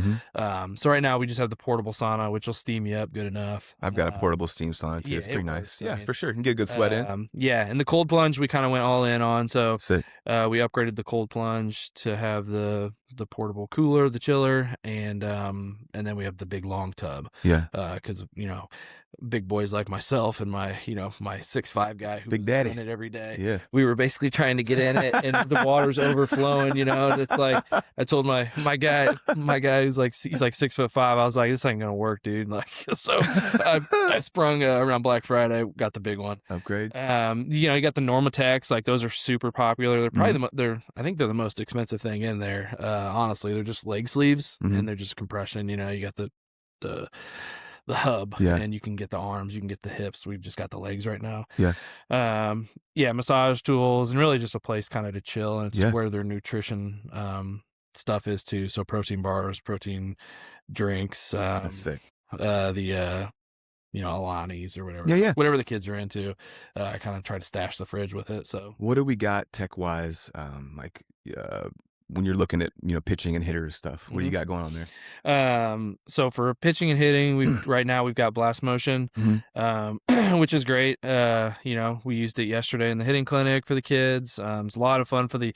So right now we just have the portable sauna, which will steam you up good enough. I've got a portable steam sauna too. It's pretty nice. Yeah, for sure. You can get a good sweat in. Yeah, and the cold plunge we kind of went all in on. So Sick. We upgraded the cold plunge to have the portable cooler, the chiller, and then we have the big long tub. Yeah. Because big boys like myself and my 6'5" guy who's in it every day. Yeah. We were basically trying to get in it, and the water's overflowing. It's like I told my guy who's like he's like 6'5". I was like, this ain't gonna work, dude. Like so, I sprung around Black Friday, got the big one. Upgrade. You got the Normatex. Like those are super popular. They're probably I think they're the most expensive thing in there. Honestly, they're just leg sleeves and they're just compression. You got the hub, and you can get the arms, you can get the hips. We've just got the legs right now. Massage tools, and really just a place kind of to chill, and it's where their nutrition stuff is too. So protein bars, protein drinks, That's sick. Alani's or whatever. Whatever the kids are into. I kind of try to stash the fridge with it. So what do we got tech wise? When you're looking at pitching and hitters stuff, what do you got going on there? So for pitching and hitting, right now we've got blast motion, which is great. We used it yesterday in the hitting clinic for the kids. It's a lot of fun for the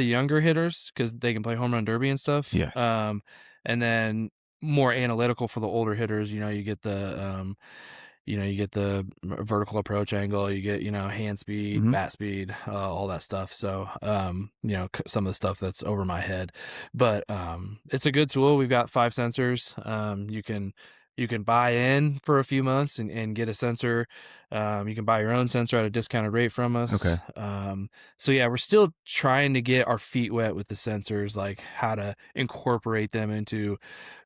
younger hitters because they can play home run derby and stuff. And then more analytical for the older hitters. You get the you get the vertical approach angle, you get, hand speed, bat speed, all that stuff. So, some of the stuff that's over my head, but, it's a good tool. We've got 5 sensors. You can buy in for a few months and get a sensor. You can buy your own sensor at a discounted rate from us. Okay. So yeah, we're still trying to get our feet wet with the sensors, like how to incorporate them into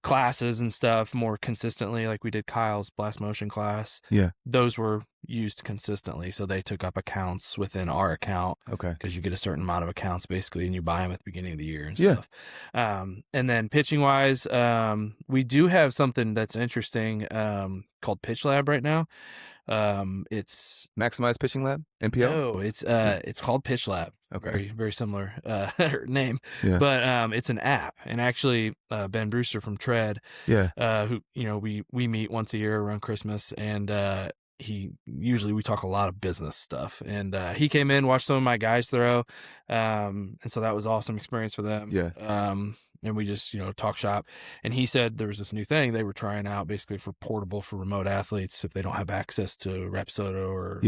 classes and stuff more consistently. Like we did Kyle's blast motion class. Yeah. Those were used consistently. So they took up accounts within our account. Okay. Because you get a certain amount of accounts basically, and you buy them at the beginning of the year and stuff. And then pitching wise, we do have something that's interesting, called Pitch Lab right now. It's Maximize Pitching Lab, MPL. No, it's called Pitch Lab. Okay. Very, very similar name. Yeah. But it's an app, and actually Ben Brewster from Tread, who we meet once a year around Christmas, and we talk a lot of business stuff, and he came in, watched some of my guys throw, and so that was an awesome experience for them. And we just, talk shop. And he said there was this new thing they were trying out basically for portable for remote athletes if they don't have access to Rapsodo or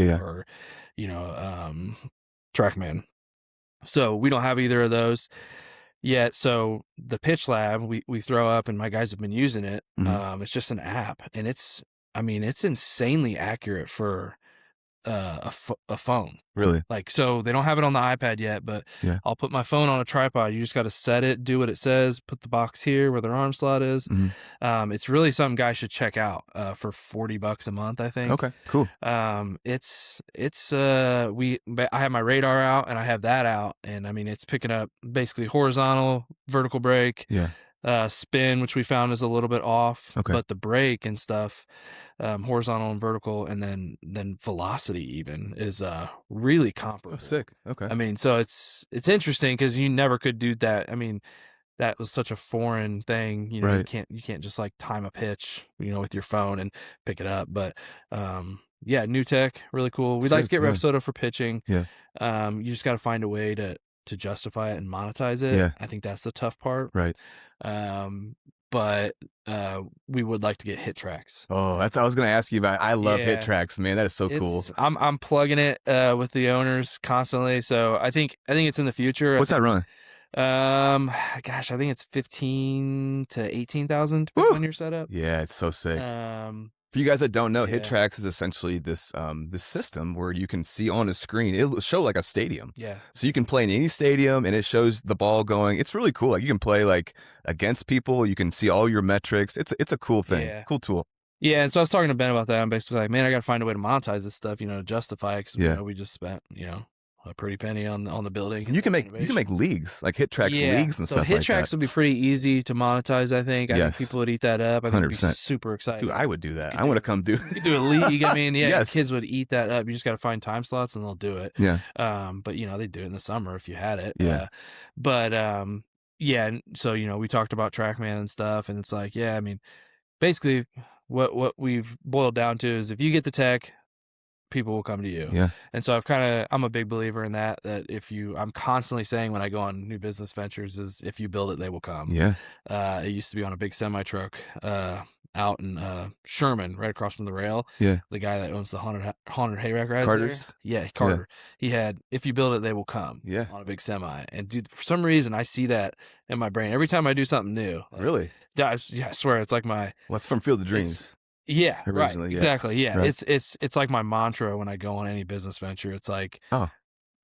TrackMan. So we don't have either of those yet. So the Pitch Lab we throw up, and my guys have been using it. It's just an app, and it's insanely accurate for a phone. Really? Like, so they don't have it on the iPad yet, but I'll put my phone on a tripod. You just got to set it, do what it says, put the box here where their arm slot is. It's really something guys should check out for $40 a month, I think. Okay, cool. I have my radar out and I have that out, and it's picking up basically horizontal, vertical brake. Spin, which we found is a little bit off, but the brake and stuff, horizontal and vertical, and then velocity even is really comparable. Oh, sick. Okay. So it's interesting because you never could do that. That was such a foreign thing. Right. You can't just like time a pitch, with your phone and pick it up. But new tech, really cool. We'd like to get Rapsodo for pitching. You just got to find a way to justify it and monetize it. I think that's the tough part. Right. But we would like to get hit tracks. Oh, that's what I was going to ask you about. I love hit tracks, man. That is so cool. I'm plugging it with the owners constantly, so I think it's in the future. What's that run? Gosh, I think it's 15 to 18,000 depending on your setup. Yeah, it's so sick. For you guys that don't know, Hit Tracks is essentially this system where you can see on a screen. It'll show like a stadium. So you can play in any stadium, and it shows the ball going. It's really cool. Like you can play like against people. You can see all your metrics. It's a cool thing. Cool tool. Yeah, and so I was talking to Ben about that. I'm basically like, man, I got to find a way to monetize this stuff, to justify it, because we just spent, a pretty penny on the building. And you can make leagues, like Hit Tracks leagues and so stuff Hit like Tracks that. would be pretty easy to monetize, I think. I think people would eat that up. I think it'd be super exciting. Dude, I would do that. I want to come do. You do a league. I mean, Yes. Kids would eat that up. You just got to find time slots and they'll do it. Yeah. But they do it in the summer if you had it. Yeah. Yeah. And so we talked about TrackMan and stuff, and it's like, yeah, I mean, basically, what we've boiled down to is if you get the tech, people will come to you. Yeah. And so I'm a big believer in that I'm constantly saying when I go on new business ventures is if you build it, they will come. Yeah. It used to be on a big semi truck, out in Sherman, right across from the rail. Yeah. The guy that owns the haunted hayrack rides Carter's? there. Yeah, Carter. Yeah. He had, if you build it, they will come. Yeah. On a big semi. And dude, for some reason I see that in my brain every time I do something new. Like, really? I swear it's like my. Well, it's from Field of Dreams. Yeah, originally, right. Yeah. Exactly. Yeah. Right. It's like my mantra when I go on any business venture. It's like, I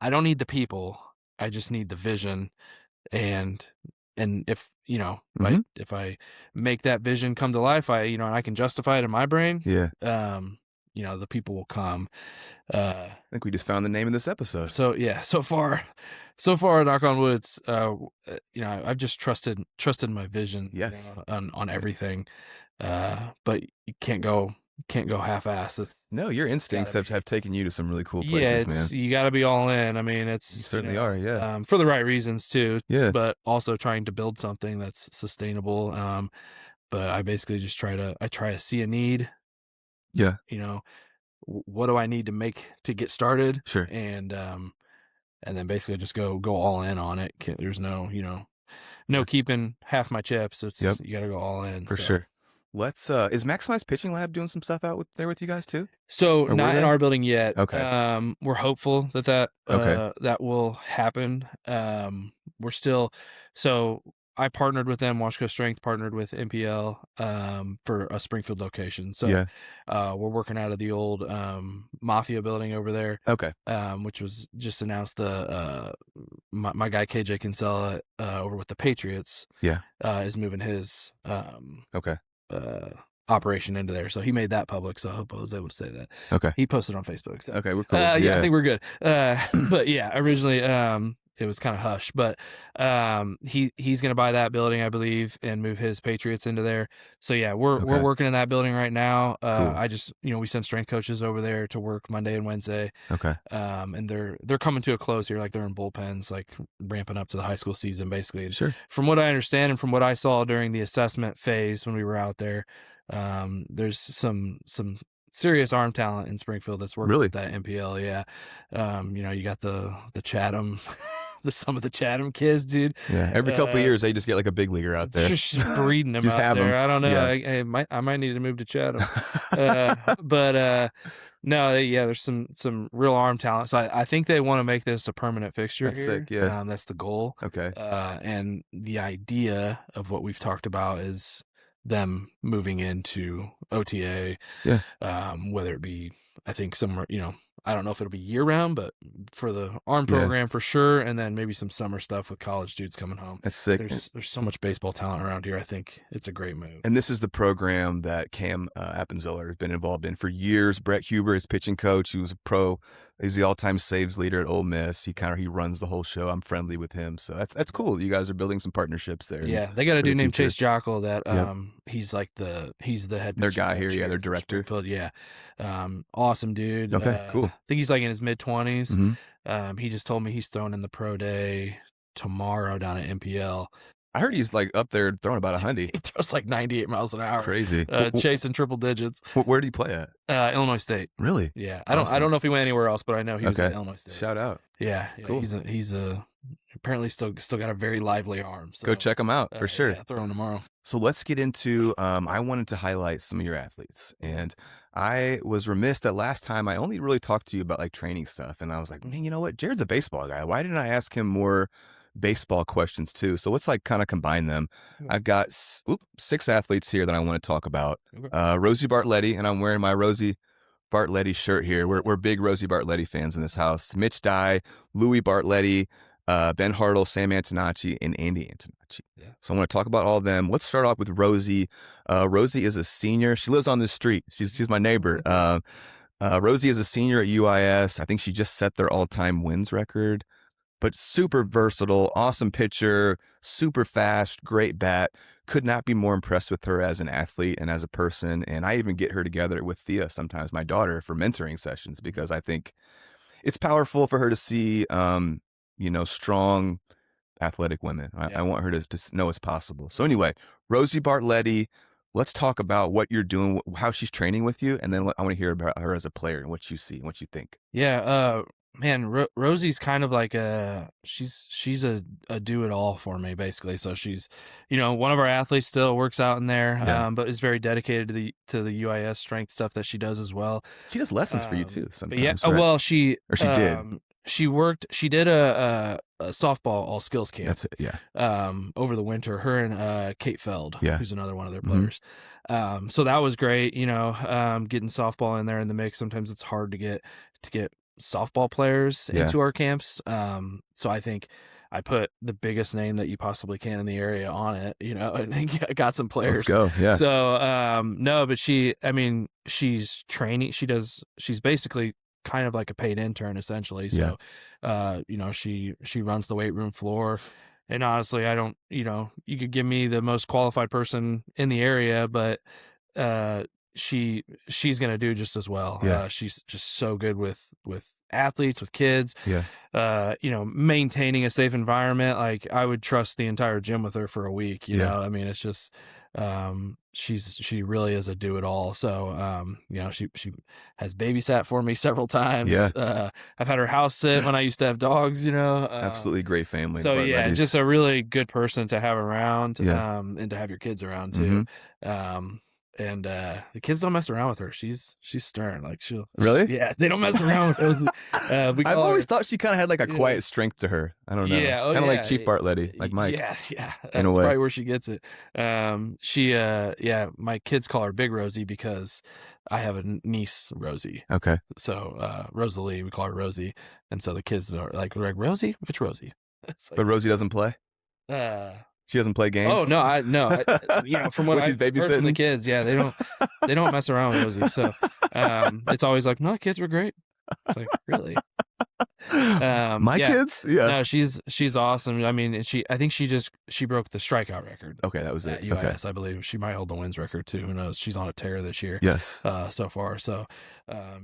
don't need the people. I just need the vision. And if, if I make that vision come to life, and I can justify it in my brain. Yeah. The people will come. I think we just found the name of this episode. So yeah, so far, knock on wood, it's, I've just trusted my vision. Yes. On everything. But you can't go half-ass. No, your instincts have taken you to some really cool places, man. You got to be all in. I mean, You certainly are, yeah. for the right reasons too. Yeah. But also trying to build something that's sustainable. But I basically just try to see a need. Yeah. What do I need to get started? Sure. And then basically just go all in on it. There's no keeping half my chips. It's you got to go all in. For sure. Let's is Maximize Pitching Lab doing some stuff out with you guys too? So not in our building yet. Okay. We're hopeful that will happen. We're still, so I partnered with them. Washko Strength partnered with MPL for a Springfield location. So we're working out of the old Mafia building over there. Okay. Which was just announced. My guy KJ Kinsella over with the Patriots. Yeah. Is moving his okay. Operation into there, so he made that public, so I hope I was able to say that. Okay. He posted on Facebook, so okay, we're cool. I think we're good. But yeah, originally it was kind of hush, but he's gonna buy that building, I believe, and move his Patriots into there. So yeah, we're working in that building right now. Cool. I just we send strength coaches over there to work Monday and Wednesday. Okay. And they're coming to a close here, like they're in bullpens, like ramping up to the high school season basically. Sure. From what I understand and from what I saw during the assessment phase when we were out there, there's some serious arm talent in Springfield that's working with that MPL. Yeah. You got the Chatham, some of the Chatham kids, dude. Yeah. Every couple of years, they just get like a big leaguer out there. Just breeding them just out there. Them. I don't know. Yeah. I might need to move to Chatham. No, there's some real arm talent. So I think they want to make this a permanent fixture that's here. Sick, yeah. That's the goal. Okay. And the idea of what we've talked about is them moving into OTA. Yeah. Whether it be, I think somewhere, I don't know if it'll be year round, but for the arm program for sure, and then maybe some summer stuff with college dudes coming home. That's sick. There's so much baseball talent around here. I think it's a great move. And this is the program that Cam Appenziller has been involved in for years. Brett Huber, his pitching coach, who was a pro. He's the all-time saves leader at Ole Miss. He runs the whole show. I'm friendly with him, so that's cool. You guys are building some partnerships there. Yeah, they got a dude named Chase Jockel that he's the head. Their guy here, their director. Yeah, awesome dude. Okay, cool. I think he's like in his mid-20s. Mm-hmm. He just told me he's throwing in the pro day tomorrow down at MPL. I heard he's like up there throwing about 100. He throws like 98 miles an hour. Crazy. Chasing triple digits. Where did he play at? Illinois State. Really? Yeah. I don't know if he went anywhere else, but I know he was at Illinois State. Shout out. Yeah. Cool. He's apparently still got a very lively arm. So go check him out for sure. Yeah, throw him tomorrow. So let's get into. I wanted to highlight some of your athletes, and I was remiss that last time I only really talked to you about like training stuff, and I was like, man, you know what? Jared's a baseball guy. Why didn't I ask him more baseball questions too? So let's like kind of combine them. I've got 6 athletes here that I want to talk about. Rosie Bartletti, and I'm wearing my Rosie Bartletti shirt here. We're big Rosie Bartletti fans in this house. Mitch Dye, Louis Bartletti, Ben Hartle, Sam Antonacci, and Andy Antonacci. Yeah. So I want to talk about all of them. Let's start off with Rosie. Rosie is a senior. She lives on this street. She's my neighbor. Rosie is a senior at UIS. I think she just set their all-time wins record. But super versatile, awesome pitcher, super fast, great bat. Could not be more impressed with her as an athlete and as a person. And I even get her together with Thea, sometimes my daughter, for mentoring sessions because I think it's powerful for her to see, strong, athletic women. I want her to know it's possible. So anyway, Rosie Bartletti, let's talk about what you're doing, how she's training with you, and then I want to hear about her as a player and what you see and what you think. Yeah, man, Rosie's kind of like she's a do it all for me basically. So she's, one of our athletes, still works out in there, but is very dedicated to the UIS strength stuff that she does as well. She does lessons for you too sometimes. Yeah, right? well, she did. She did a softball all skills camp. That's it. Yeah. Over the winter, her and Kate Feld, Yeah. who's another one of their players. So that was great. Getting softball in there in the mix. Sometimes it's hard to get softball players into our camps. So I think I put the biggest name that you possibly can in the area on it, and got some players. Let's go. Yeah. So no, but she's training. She's basically kind of like a paid intern essentially. So she runs the weight room floor. And honestly, I don't, you could give me the most qualified person in the area, but she's going to do just as well. Yeah. She's just so good with athletes, with kids. Yeah. Maintaining a safe environment. Like I would trust the entire gym with her for a week. You know, I mean, it's just she really is a do it all. So she has babysat for me several times. Yeah. I've had her house sit when I used to have dogs. Absolutely great family. So yeah, just a really good person to have around. Yeah. And to have your kids around too. And the kids don't mess around with her. She's stern. Like really? Yeah, they don't mess around with those. I've always thought she kind of had like a quiet strength to her. I don't know. Yeah, kind of like Chief Bartletti, like Mike. Yeah. That's probably where she gets it. My kids call her Big Rosie because I have a niece, Rosie. Okay. So Rosalie, we call her Rosie, and so the kids are like Rosie, which Rosie? But Rosie doesn't play. She doesn't play games. Oh no, from what she's I've heard from the kids, they don't mess around with Rosie. So it's always like, no, kids were great. It's like, really? Kids? Yeah. No, she's awesome. I mean, I think she broke the strikeout record. Okay, that was it. At UIS, I believe. She might hold the wins record too. Who knows? She's on a tear this year. Yes. So far. So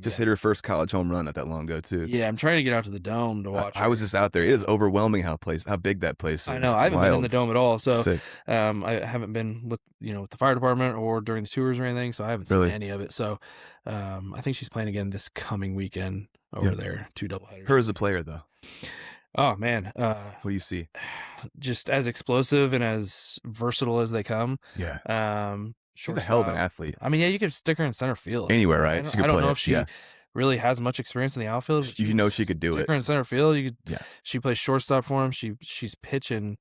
just hit her first college home run not that long ago too. Yeah, I'm trying to get out to the Dome to watch. I was just out there. It is overwhelming how big that place is. I know. I haven't been in the Dome at all. So Sick. I haven't been with the fire department or during the tours or anything. So I haven't seen any of it. So I think she's playing again this coming weekend over there. 2 doubleheaders. Her as a player though. Oh man. What do you see? Just as explosive and as versatile as they come. Yeah. She's a hell of an athlete. I mean, you could stick her in center field anywhere, right? I don't know if she really has much experience in the outfield. She could do it. Stick her in center field. She plays shortstop for him. She's pitching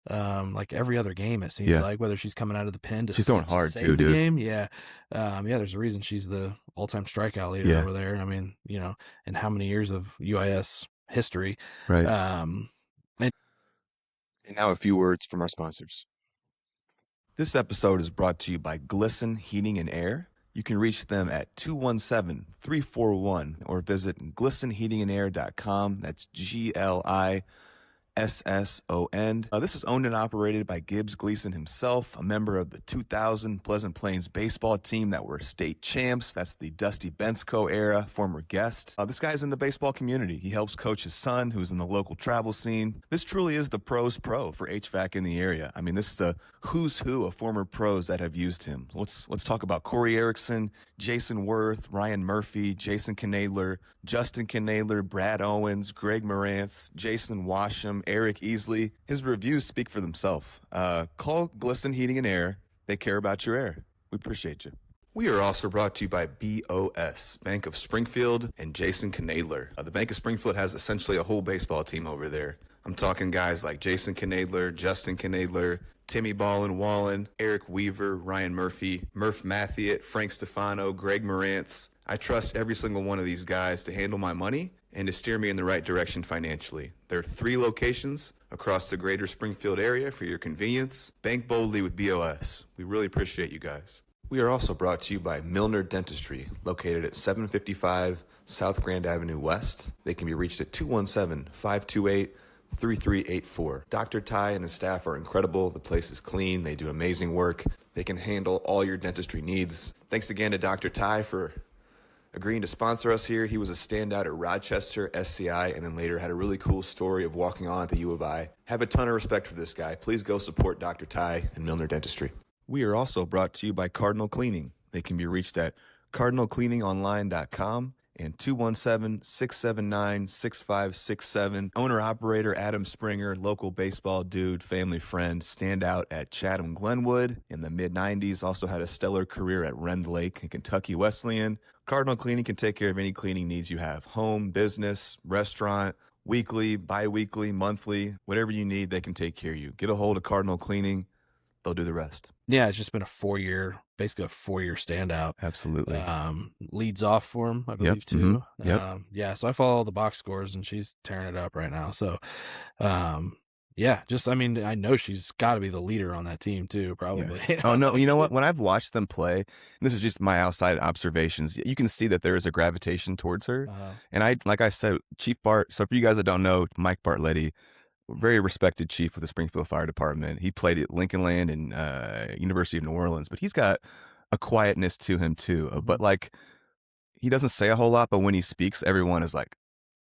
like every other game. It seems like, whether she's coming out of the pen to she's throwing hard save too, the dude. Game. Yeah. There's a reason she's the all-time strikeout leader over there. I mean, in how many years of UIS history, right? And now a few words from our sponsors. This episode is brought to you by Glisten Heating and Air. You can reach them at 217-341 or visit glistenheatingandair.com. That's GLISSON. This is owned and operated by Gibbs Gleason himself, a member of the 2000 Pleasant Plains baseball team that were state champs. That's the Dusty Bensko era, former guest. This guy's in the baseball community. He helps coach his son, who's in the local travel scene. This truly is the pros pro for HVAC in the area. I mean, this is a who's who of former pros that have used him. Let's talk about Corey Erickson, Jason Worth, Ryan Murphy, Jason Knadler, Justin Knadler, Brad Owens, Greg Morantz, Jason Washam, Eric Easley. His reviews speak for themselves. Call Glisten Heating and Air. They care about your air. We appreciate you. We are also brought to you by BOS, Bank of Springfield, and Jason Knadler. The Bank of Springfield has essentially a whole baseball team over there. I'm talking guys like Jason Knadler, Justin Knadler, Timmy Ballin Wallen, Eric Weaver, Ryan Murphy, Murph Mathiot, Frank Stefano, Greg Morantz. I trust every single one of these guys to handle my money and to steer me in the right direction financially. There are 3 locations across the greater Springfield area for your convenience. Bank boldly with BOS. We really appreciate you guys. We are also brought to you by Milner Dentistry, located at 755 South Grand Avenue West. They can be reached at 217-528-3384. Dr. Ty and his staff are incredible. The place is clean. They do amazing work. They can handle all your dentistry needs. Thanks again to Dr. Ty for agreeing to sponsor us here. He was a standout at Rochester, SCI, and then later had a really cool story of walking on at the U of I. Have a ton of respect for this guy. Please go support Dr. Ty and Milner Dentistry. We are also brought to you by Cardinal Cleaning. They can be reached at cardinalcleaningonline.com and 217-679-6567. Owner-operator Adam Springer, local baseball dude, family friend, standout at Chatham Glenwood in the mid-90s. Also had a stellar career at Rend Lake and Kentucky Wesleyan. Cardinal Cleaning can take care of any cleaning needs you have. Home, business, restaurant, weekly, bi-weekly, monthly, whatever you need, they can take care of you. Get a hold of Cardinal Cleaning. They'll do the rest. Yeah, it's just been basically a 4-year standout. Absolutely. Leads off for him, I believe, too. Yeah, so I follow all the box scores, and she's tearing it up right now. So, yeah, I know she's got to be the leader on that team, too, probably. Yes. Oh, no, you know what? When I've watched them play, and this is just my outside observations, you can see that there is a gravitation towards her. And like I said, Chief Bart, so for you guys that don't know, Mike Bartletti, very respected chief with the Springfield Fire Department. He played at Lincoln Land and University of New Orleans, but he's got a quietness to him too. But like, he doesn't say a whole lot, but when he speaks, everyone is like,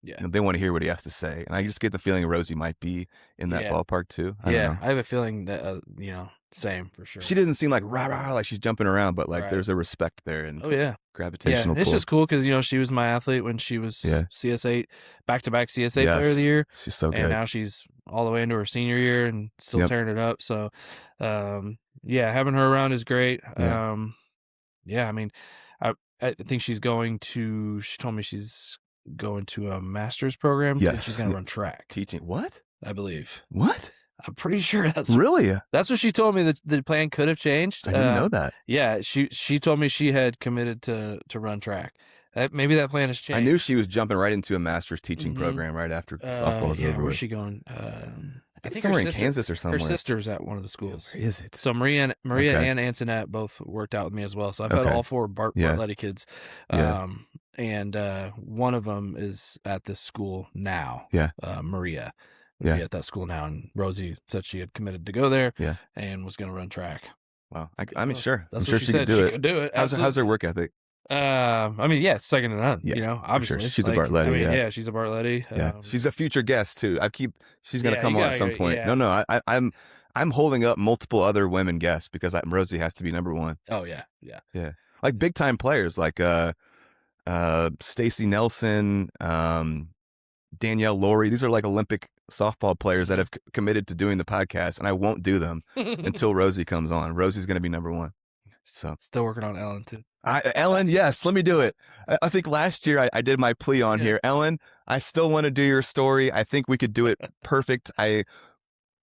they want to hear what he has to say. And I just get the feeling Rosie might be in that ballpark too. I don't know. I have a feeling that same for sure. She doesn't seem like rah rah like she's jumping around, but like there's a respect there and gravitational. It's just cool because she was my athlete when she was CS8 back-to-back CS8 Player of the Year. She's so good, and now she's all the way into her senior year and still tearing it up. So, having her around is great. I think she's going to. She told me she's going to a master's program. Yes, she's going to run track. Teaching what? I believe. What? I'm pretty sure that's really. That's what she told me. That the plan could have changed. I didn't know that. Yeah, she told me she had committed to run track. Maybe that plan has changed. I knew she was jumping right into a master's teaching program right after softball was over. Where's she going? I think somewhere in Kansas or somewhere. Her sister's at one of the schools. Where is it? So Maria and Antoinette both worked out with me as well. So I've had all 4 Bartletti kids. And one of them is at this school now. Maria. At that school now, and Rosie said she had committed to go there and was going to run track. Wow. I mean, sure. That's I'm sure she could do it. How's her work ethic? It's second to none. Obviously. Sure. She's a Bartletti. She's a Bartletti. She's a future guest too. She's going to come on at some point. Yeah. No, I'm holding up multiple other women guests because Rosie has to be number one. Oh yeah. Like big time players like Stacey Nelson, Danielle Laurie. These are like Olympic softball players that have committed to doing the podcast, and I won't do them until Rosie comes on. Rosie's going to be number one. So still working on Ellen too. Ellen, yes, let me do it. I think last year I did my plea on here. Ellen, I still want to do your story. I think we could do it perfect.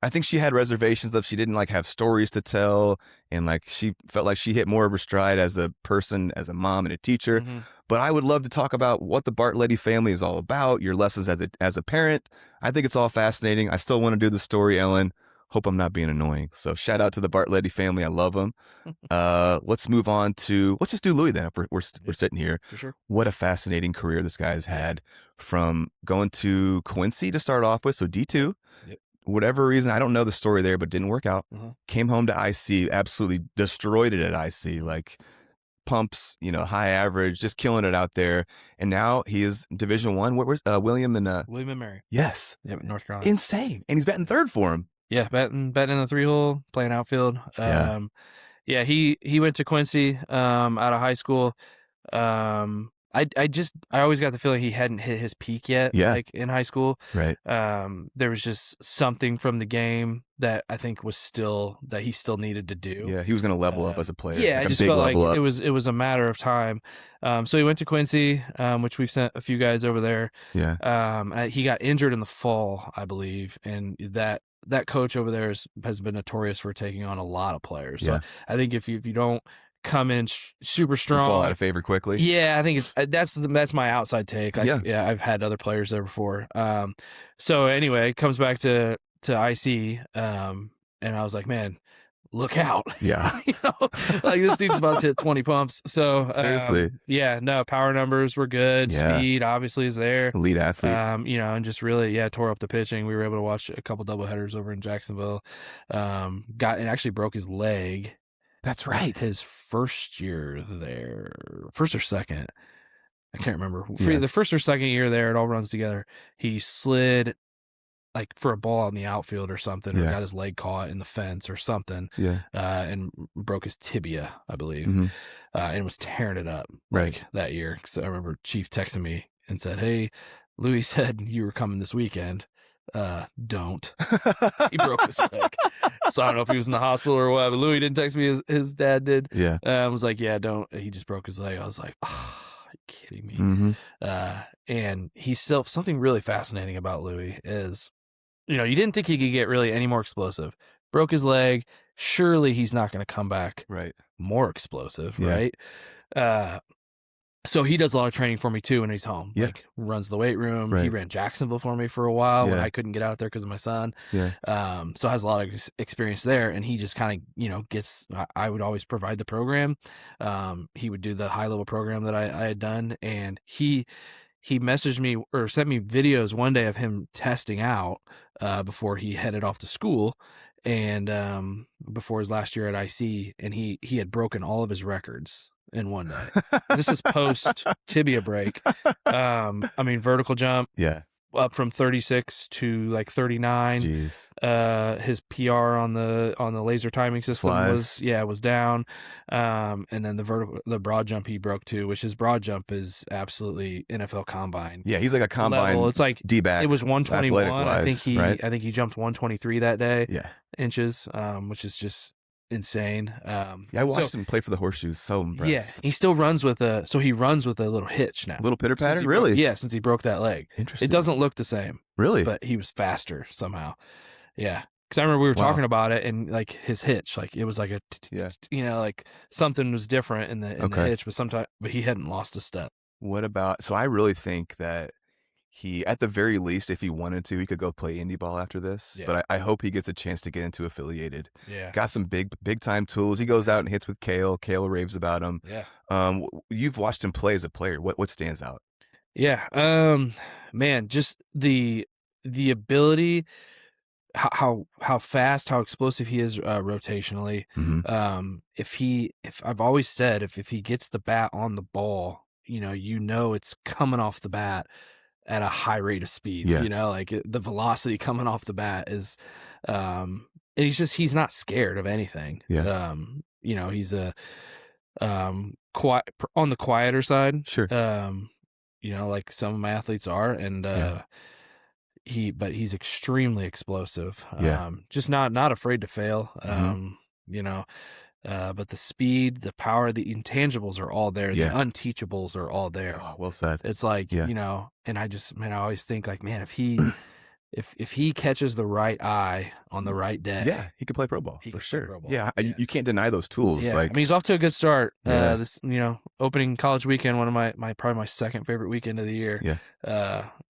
I think she had reservations of she didn't like have stories to tell, and like she felt like she hit more of her stride as a person, as a mom and a teacher. But I would love to talk about what the Bartletti family is all about, your lessons as a parent. I think it's all fascinating. I still want to do the story, Ellen. Hope I'm not being annoying. So shout out to the Bartletti family. I love them. Let's move on to, let's just do Louis then. If we're sitting here. For sure. What a fascinating career this guy's had, from going to Quincy to start off with. So D2, whatever reason, I don't know the story there, but didn't work out. Came home to IC, absolutely destroyed it at IC. Like pumps, high average, just killing it out there. And now he is Division I. Where's William and Mary? Yes. Yep, North Carolina. Insane. And he's batting third for him. Yeah, batting in the 3-hole, playing outfield. He went to Quincy out of high school. I always got the feeling he hadn't hit his peak yet, like in high school. Right. There was just something from the game that I think he still needed to do. Yeah, he was going to level up as a player. Yeah, I just felt like it was a matter of time. So he went to Quincy, which we've sent a few guys over there. Yeah. He got injured in the fall, I believe, and that coach over there has been notorious for taking on a lot of players. So I think if you don't come in super strong, fall out of favor quickly. Yeah, I think that's my outside take. I've had other players there before. So anyway, it comes back to IC, and I was like, man, look out. Yeah. Like this dude's about to hit 20 pumps. So Seriously. Power numbers were good. Yeah. Speed obviously is there. Elite athlete. And just really, tore up the pitching. We were able to watch a couple doubleheaders over in Jacksonville. And actually broke his leg. That's right. His first year there, first or second, I can't remember. Yeah. The first or second year there, it all runs together. He slid like for a ball in the outfield or something, or got his leg caught in the fence or something. Yeah. And broke his tibia, I believe, and was tearing it up that year. So I remember Chief texting me and said, "Hey, Louis said you were coming this weekend. Don't." He broke his leg. So I don't know if he was in the hospital or what, but Louis didn't text me. His dad did. Yeah. I was like, yeah, don't. He just broke his leg. I was like, oh, are you kidding me? And he's still, something really fascinating about Louis is, you didn't think he could get really any more explosive. Broke his leg. Surely he's not going to come back more explosive, right? So he does a lot of training for me too when he's home. Yeah. Like runs the weight room. He ran Jacksonville for me for a while when I couldn't get out there because of my son. Yeah. So has a lot of experience there, and he just kind of, gets. I would always provide the program. He would do the high level program that I had done, and he messaged me or sent me videos one day of him testing out before he headed off to school, and before his last year at IC, and he had broken all of his records in one day. This is post tibia break. Vertical jump. Yeah. Up from 36 to like 39. Jeez. His PR on the laser timing system was down. And then the broad jump he broke too, which his broad jump is absolutely NFL combine. Yeah, he's like a combine level. It's like D-back. It was 121. I think he jumped 123 that day. Yeah. Inches, which is just insane. I watched him play for the Horseshoes. So impressed. Yeah, he still runs with a little hitch now. Little pitter patter, really? Since he broke that leg. Interesting. It doesn't look the same, really, but he was faster somehow. Yeah, because I remember we were talking about it, and like his hitch, like it was like like something was different in the hitch, but he hadn't lost a step. What about? So I really think that he, at the very least, if he wanted to, he could go play indie ball after this. Yeah. But I hope he gets a chance to get into affiliated. Yeah. Got some big time tools. He goes out and hits with Kale. Kale raves about him. Yeah. You've watched him play as a player. What stands out? Yeah. Man, just the ability, how fast, how explosive he is rotationally. If I've always said, if he gets the bat on the ball, it's coming off the bat at a high rate of speed. The velocity coming off the bat is, and he's not scared of anything. Yeah. He's a quiet, on the quieter side. Sure. Like some of my athletes are, and but he's extremely explosive. Just not afraid to fail. But the speed, the power, the intangibles are all there. Yeah. The unteachables are all there. Oh, well said. It's like, and I always think like, man, if he catches the right eye on the right day, he could play pro ball for sure. Pro ball. Yeah. You can't deny those tools. Yeah. Like, he's off to a good start. This, opening college weekend, one of my probably my second favorite weekend of the year. Yeah.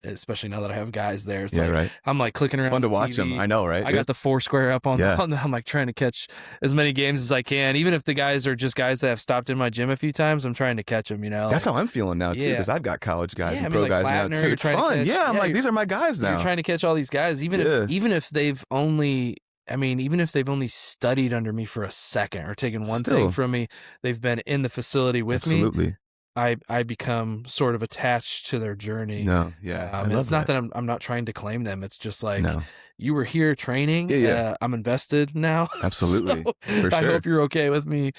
Especially now that I have guys there. It's right. I'm like clicking around. Fun to watch TV. them. I know, right? I got the Foursquare up on I'm like trying to catch as many games as I can. Even if the guys are just guys that have stopped in my gym a few times, I'm trying to catch them, That's how I'm feeling now, too, because I've got college guys and pro like guys Plattner, now, too. It's fun. I'm like, these are my guys now. You're trying to catch all these guys, even if they've only studied under me for a second or taken one thing from me, they've been in the facility with me. I become sort of attached to their journey. No, yeah. It's not that I'm not trying to claim them. It's just like, you were here training. I'm invested now. Absolutely. So for sure. I hope you're okay with me,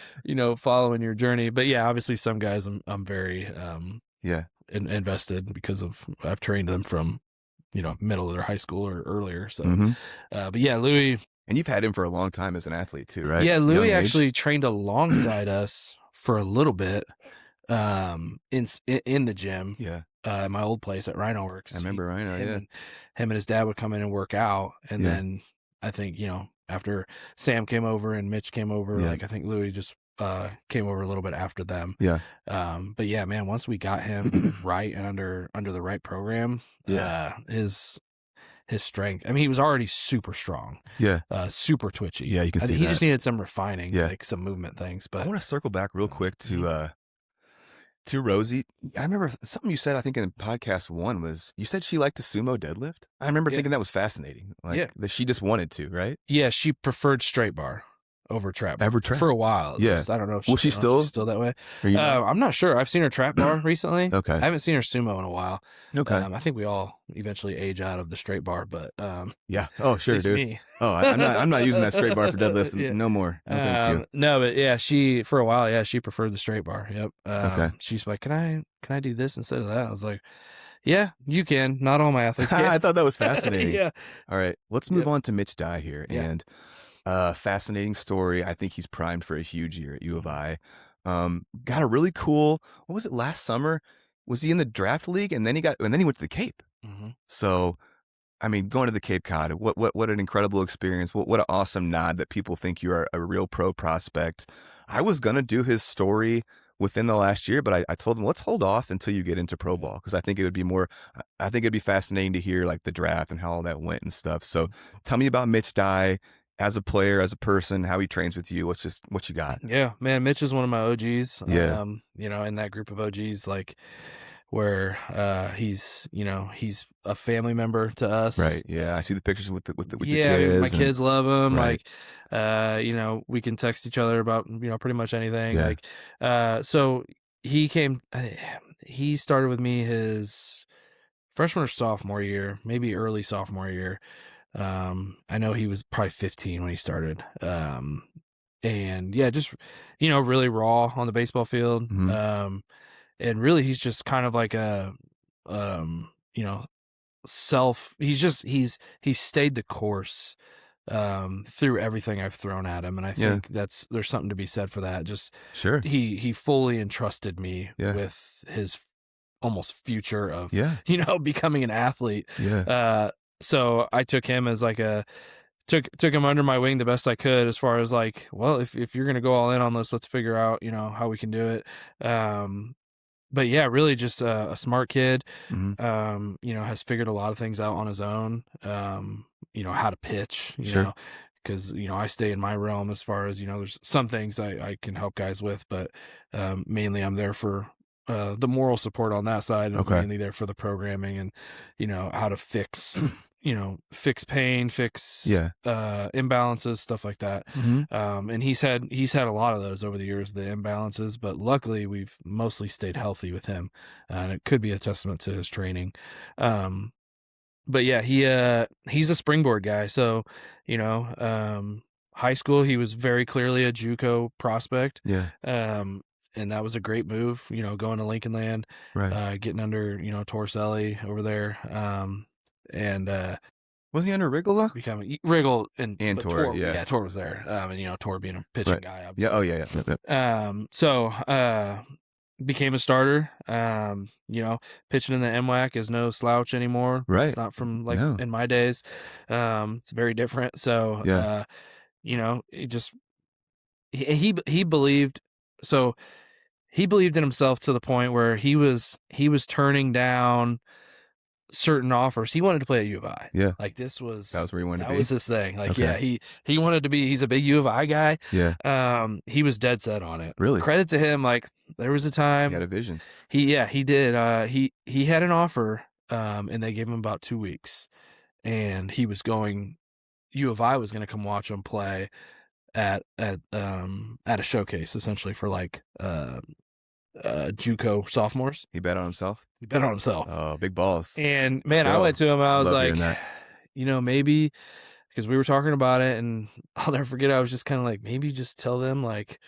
following your journey. But yeah, obviously some guys I'm very invested because I've trained them from, middle of their high school or earlier. So, but yeah, Louis. And you've had him for a long time as an athlete too, right? Yeah, Louis actually trained alongside us for a little bit. In the gym, my old place at Rhino Works. I remember Rhino. Him and his dad would come in and work out, and then I think after Sam came over and Mitch came over, like I think Louis just came over a little bit after them. Yeah. But yeah, man, once we got him right and under the right program, his strength. I mean, he was already super strong. Yeah. Super twitchy. Yeah, you can see he that. just needed some refining, Yeah. like some movement things. But I want to circle back real quick to Rosie. I remember something you said, I think in podcast 1 was, you said she liked to sumo deadlift. I remember thinking that was fascinating. Like that she just wanted to, right? Yeah, she preferred straight bar over trap bar. Ever trap? For a while. Yeah. Just, I don't know if she's still that way. Are you I'm not sure. I've seen her trap bar recently. Okay. I haven't seen her sumo in a while. Okay. I think we all eventually age out of the straight bar, but yeah. Oh, sure, it's dude. Me. Oh, I'm not using that straight bar for deadlifts. No more. No, thank you. No, but yeah, she for a while, she preferred the straight bar. Yep. Okay. She's like, can I do this instead of that? I was like, yeah, you can. Not all my athletes can. I thought that was fascinating. Yeah. All right, let's move on to Mitch Dye here, Yeah. and fascinating story. I think he's primed for a huge year at U of I. Got a really cool. What was it last summer? Was he in the draft league, and then he went to the Cape. Mm-hmm. So, I mean, going to the Cape Cod, what an incredible experience. What an awesome nod that people think you are a real pro prospect. I was gonna do his story within the last year, but I told him, let's hold off until you get into pro ball, because I think it'd be fascinating to hear like the draft and how all that went and stuff. So tell me about Mitch Dye as a player, as a person, how he trains with you. What you got? Yeah, man, Mitch is one of my OGs. Yeah. In that group of OGs, like where he's a family member to us. Right. Yeah. I see the pictures with your kids. Yeah, my kids love him. Right. Like, we can text each other about pretty much anything. Yeah. Like, so he started with me his freshman or sophomore year, maybe early sophomore year. I know he was probably 15 when he started. And yeah, just really raw on the baseball field. Mm-hmm. And really he's just kind of like a he's stayed the course through everything I've thrown at him, and I think there's something to be said for that. Just sure, he fully entrusted me with his almost future of becoming an athlete. So I took him as like took him under my wing the best I could, as far as like, well, if you're gonna go all in on this, let's figure out how we can do it. But yeah, really just a smart kid. Mm-hmm. Has figured a lot of things out on his own. How to pitch. Sure. Because I stay in my realm as far as there's some things I can help guys with, but mainly I'm there for the moral support on that side. And I'm mainly there for the programming and how to fix fix pain, fix imbalances, stuff like that. Mm-hmm. And he's had a lot of those over the years, the imbalances, but luckily we've mostly stayed healthy with him, and it could be a testament to his training. But yeah, he's a springboard guy. So high school he was very clearly a JUCO prospect. And that was a great move, going to Lincoln Land, getting under Torselli over there. And was he under Riggle? Becoming Riggle and Tor, Tor was there. And Tor being a pitching guy, obviously. Yeah, oh yeah. So became a starter. Pitching in the MWAC is no slouch anymore. Right. It's not from in my days. It's very different. So it just he believed. So he believed in himself to the point where he was turning down certain offers. He wanted to play at U of I. Yeah. Like that was where he wanted to be. That was his thing. Like, he wanted to be, he's a big U of I guy. Yeah. He was dead set on it. Really? Credit to him. Like there was a time. He had a vision. He did. He had an offer, and they gave him about 2 weeks, and he was going, U of I was going to come watch him play at a showcase, essentially for like, JUCO sophomores. He bet on himself. Oh, big balls. And man, I went to him. I was like, maybe, because we were talking about it, and I'll never forget. I was just kind of like, maybe just tell them like,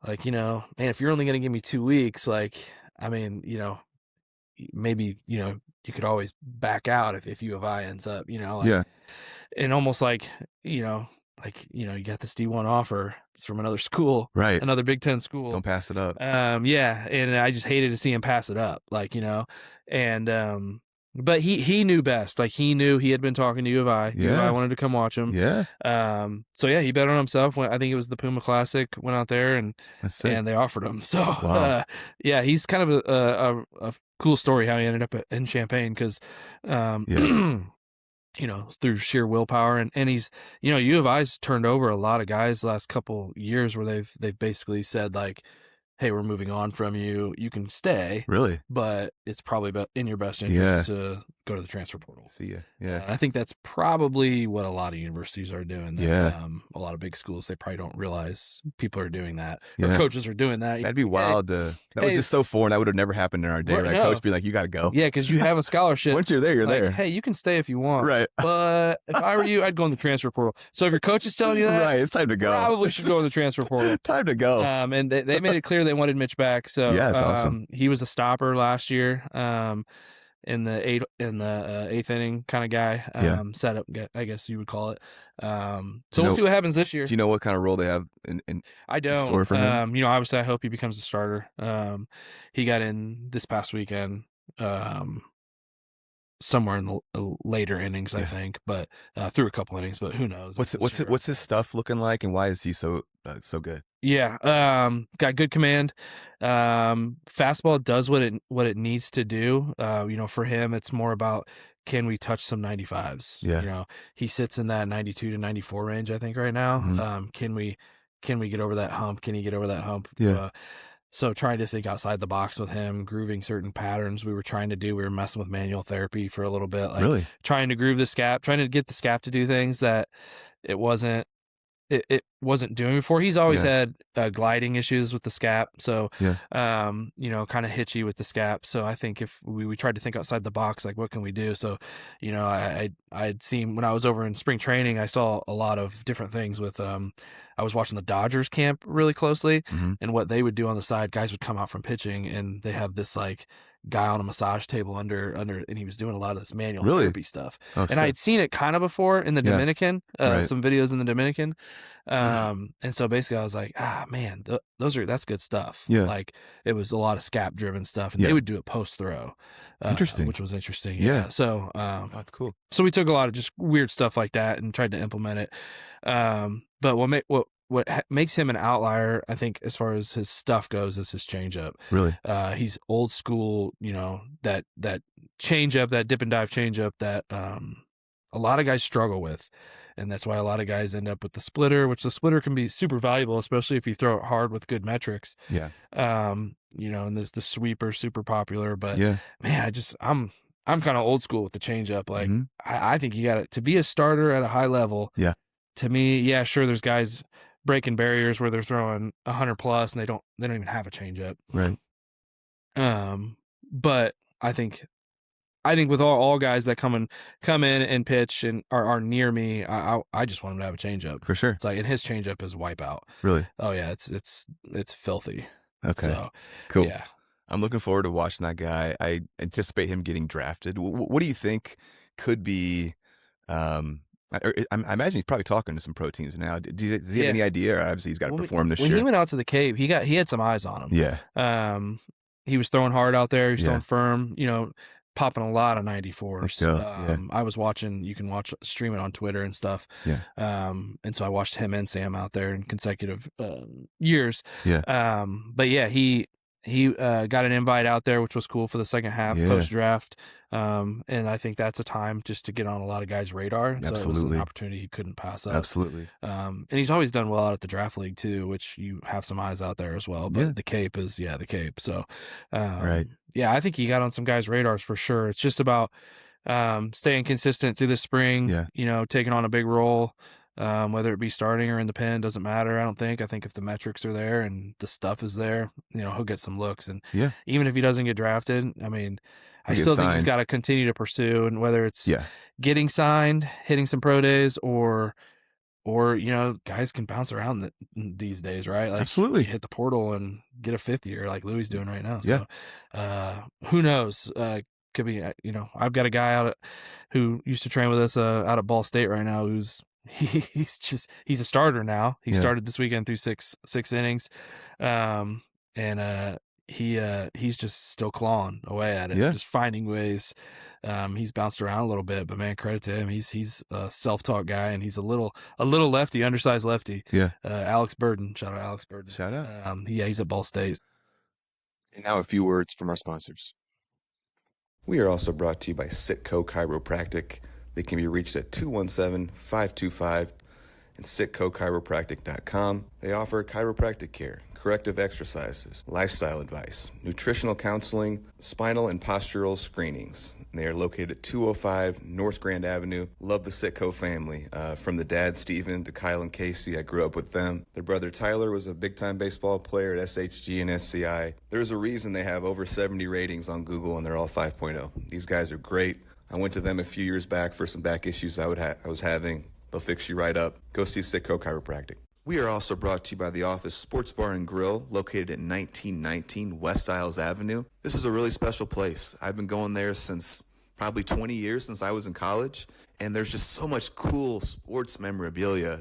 man, if you're only going to give me 2 weeks, like, I mean, maybe, you could always back out if U of I ends up, and almost like, you got this D1 offer. It's from another school, right? Another Big Ten school. Don't pass it up. And I just hated to see him pass it up, and But he knew best. Like, he knew, he had been talking to U of I. U of I wanted to come watch him. Yeah. So yeah, he bet on himself. I think it was the Puma Classic. Went out there and they offered him. So wow. Yeah, he's kind of a cool story how he ended up in Champaign because, you know, through sheer willpower and he's, you know, U of I's turned over a lot of guys the last couple years where they've basically said like, hey, we're moving on from you. You can stay. Really? But it's probably in your best interest to go to the transfer portal. See ya. Yeah. I think that's probably what a lot of universities are doing. Yeah. A lot of big schools, they probably don't realize people are doing that. Yeah. Or coaches are doing that. That'd be wild. That was just so foreign. That would have never happened in our day, right? Coach be like, you got to go. Yeah, because you have a scholarship. Once you're there, you're like, there. Hey, you can stay if you want. Right. But if I were you, I'd go in the transfer portal. So if your coach is telling you that, right, it's time to go. Probably should go in the transfer portal. Time to go. And they made it clear they wanted Mitch back. So yeah, it's awesome. He was a stopper last year. In the eighth inning kind of guy, setup, I guess you would call it. So we'll see what happens this year. Do you know what kind of role they have in I don't. store for him? You know, obviously, I hope he becomes a starter. He got in this past weekend, somewhere in the later innings, I think, but through a couple innings. But who knows? What's his stuff looking like, and why is he so good? Yeah, got good command. Fastball does what it needs to do. You know, for him, it's more about, can we touch some 95s? Yeah. You know, he sits in that 92 to 94 range, I think, right now. Mm-hmm. Can we get over that hump? Can he get over that hump? Yeah. So trying to think outside the box with him, grooving certain patterns we were trying to do. We were messing with manual therapy for a little bit, like really trying to groove the scap, trying to get the scap to do things that it wasn't doing before. He's always had gliding issues with the scap, so you know, kind of hitchy with the scap. So I think if we tried to think outside the box, like what can we do? So, you know, I'd seen when I was over in spring training, I saw a lot of different things with I was watching the Dodgers camp really closely, and what they would do on the side, guys would come out from pitching and they have this like guy on a massage table under, and he was doing a lot of this manual therapy stuff. And I had seen it kind of before in the Dominican, some videos in the Dominican. And so basically I was like, man, that's good stuff. Yeah. Like, it was a lot of scap driven stuff, and they would do it post throw. Interesting. Which was interesting. Yeah. So, that's cool. So we took a lot of just weird stuff like that and tried to implement it. But what makes him an outlier, I think, as far as his stuff goes, is his changeup. Really? He's old school, you know, that changeup, that dip and dive changeup that a lot of guys struggle with. And that's why a lot of guys end up with the splitter, which the splitter can be super valuable, especially if you throw it hard with good metrics. Yeah. You know, and the sweeper super popular, but man, I'm kind of old school with the changeup. Like, I think you got to be a starter at a high level. Yeah. To me, sure, there's guys breaking barriers where they're throwing 100 plus and they don't even have a changeup. Right. But I think with all guys that come in and pitch and are near me, I just want him to have a changeup for sure. It's like, and his changeup is wipeout. Really? Oh yeah, it's filthy. Okay. So, cool. Yeah. I'm looking forward to watching that guy. I anticipate him getting drafted. What do you think could be? I imagine he's probably talking to some pro teams now. Does he have any idea? Or obviously, he's got to perform this year. When he went out to the Cape, he had some eyes on him. Yeah. He was throwing hard out there. He was throwing firm. You know, popping a lot of 94s. I was watching. You can stream it on Twitter and stuff. Yeah. And so I watched him and Sam out there in consecutive years. Yeah. But yeah, he got an invite out there, which was cool for the second half post draft. And I think that's a time just to get on a lot of guys' radar. Absolutely. So it was an opportunity he couldn't pass up. Absolutely. And he's always done well out at the draft league too, which you have some eyes out there as well. But the Cape is the Cape. So right. Yeah, I think he got on some guys' radars for sure. It's just about staying consistent through the spring. Yeah. You know, taking on a big role. Whether it be starting or in the pen, doesn't matter. I think if the metrics are there and the stuff is there, you know, he'll get some looks. And even if he doesn't get drafted, I mean, I still think he's got to continue to pursue, and whether it's getting signed, hitting some pro days, or you know, guys can bounce around these days, right? Like, absolutely, hit the portal and get a fifth year like Louis doing right now. So who knows? Could be, you know, I've got a guy who used to train with us out at Ball State right now who's he's a starter now. He started this weekend through six innings, and he's just still clawing away at it, Yeah. just finding ways. He's bounced around a little bit, but man, credit to him. He's a self-taught guy, and he's a little lefty, undersized lefty. Yeah. Alex Burden, shout out Alex Burden. Shout out. He's at Ball State. And now a few words from our sponsors. We are also brought to you by Sitco Chiropractic. They can be reached at 217-525 and sitcochiropractic.com. They offer chiropractic care, corrective exercises, lifestyle advice, nutritional counseling, spinal and postural screenings. They are located at 205 North Grand Avenue. Love the Sitco family. From the dad, Steven, to Kyle and Casey, I grew up with them. Their brother, Tyler, was a big-time baseball player at SHG and SCI. There's a reason they have over 70 ratings on Google, and they're all 5.0. These guys are great. I went to them a few years back for some back issues I was having. They'll fix you right up. Go see Sitco Chiropractic. We are also brought to you by The Office Sports Bar and Grill, located at 1919 West Isles Avenue. This is a really special place. I've been going there since probably 20 years, since I was in college, and there's just so much cool sports memorabilia,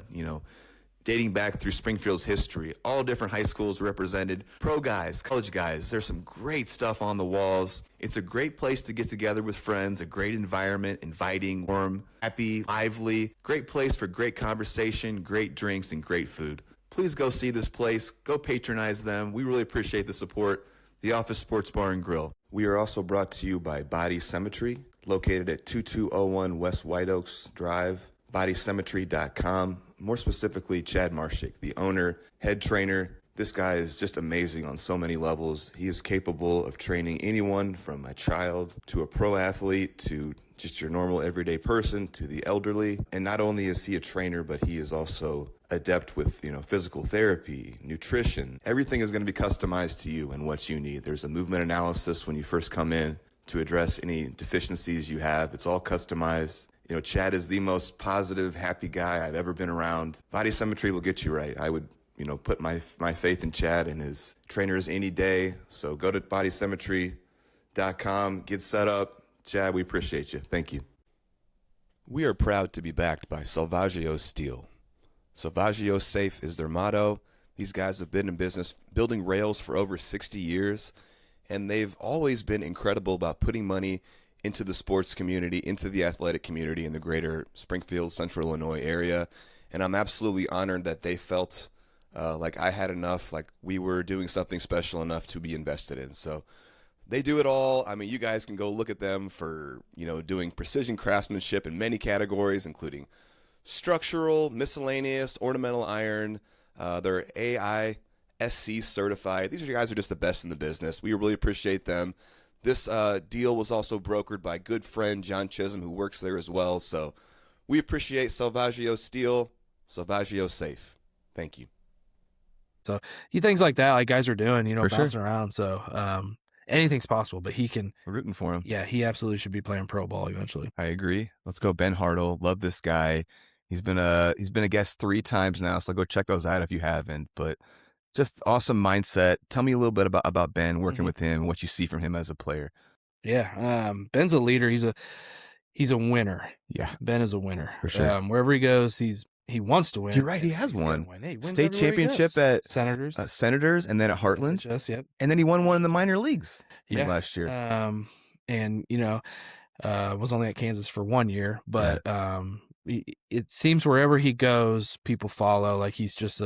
dating back through Springfield's history. All different high schools represented, pro guys, college guys. There's some great stuff on the walls. It's a great place to get together with friends, a great environment, inviting, warm, happy, lively. Great place for great conversation, great drinks, and great food. Please go see this place. Go patronize them. We really appreciate the support. The Office Sports Bar and Grill. We are also brought to you by Body Cemetery, located at 2201 West White Oaks Drive, bodycemetery.com. More specifically, Chad Marshik, the owner, head trainer. This guy is just amazing on so many levels. He is capable of training anyone from a child to a pro athlete to just your normal everyday person to the elderly. And not only is he a trainer, but he is also adept with, physical therapy, nutrition. Everything is going to be customized to you and what you need. There's a movement analysis when you first come in to address any deficiencies you have. It's all customized. Chad is the most positive, happy guy I've ever been around. Body Cemetery will get you right. I would, put my faith in Chad and his trainers any day. So go to bodycemetery.com, get set up. Chad, we appreciate you. Thank you. We are proud to be backed by Salvaggio Steel. Salvaggio Safe is their motto. These guys have been in business building rails for over 60 years, and they've always been incredible about putting money into the sports community, into the athletic community in the greater Springfield, Central Illinois area. And I'm absolutely honored that they felt like I had enough, like we were doing something special enough to be invested in. So they do it all. I mean, you guys can go look at them for, doing precision craftsmanship in many categories, including structural, miscellaneous, ornamental iron. They're AISC certified. These guys are just the best in the business. We really appreciate them. This deal was also brokered by good friend John Chisholm, who works there as well. So we appreciate Salvaggio Steel, Salvaggio Safe. Thank you. So things like that, like guys are doing, For bouncing sure. around. So anything's possible, but he can. We're rooting for him. Yeah, he absolutely should be playing pro ball eventually. I agree. Let's go, Ben Hartle. Love this guy. He's been a guest 3 times now, so go check those out if you haven't. But just awesome mindset. Tell me a little bit about Ben, working with him, what you see from him as a player. Yeah, Ben's a leader. He's a winner. Yeah, Ben is a winner. For sure. Wherever he goes, he wants to win. You're right. He has won. Hey, he wins state everywhere he championship goes. at Senators, and then at Heartland. SHS, yep. And then he won one in the minor leagues last year. And was only at Kansas for 1 year, but it seems wherever he goes, people follow. Like he's just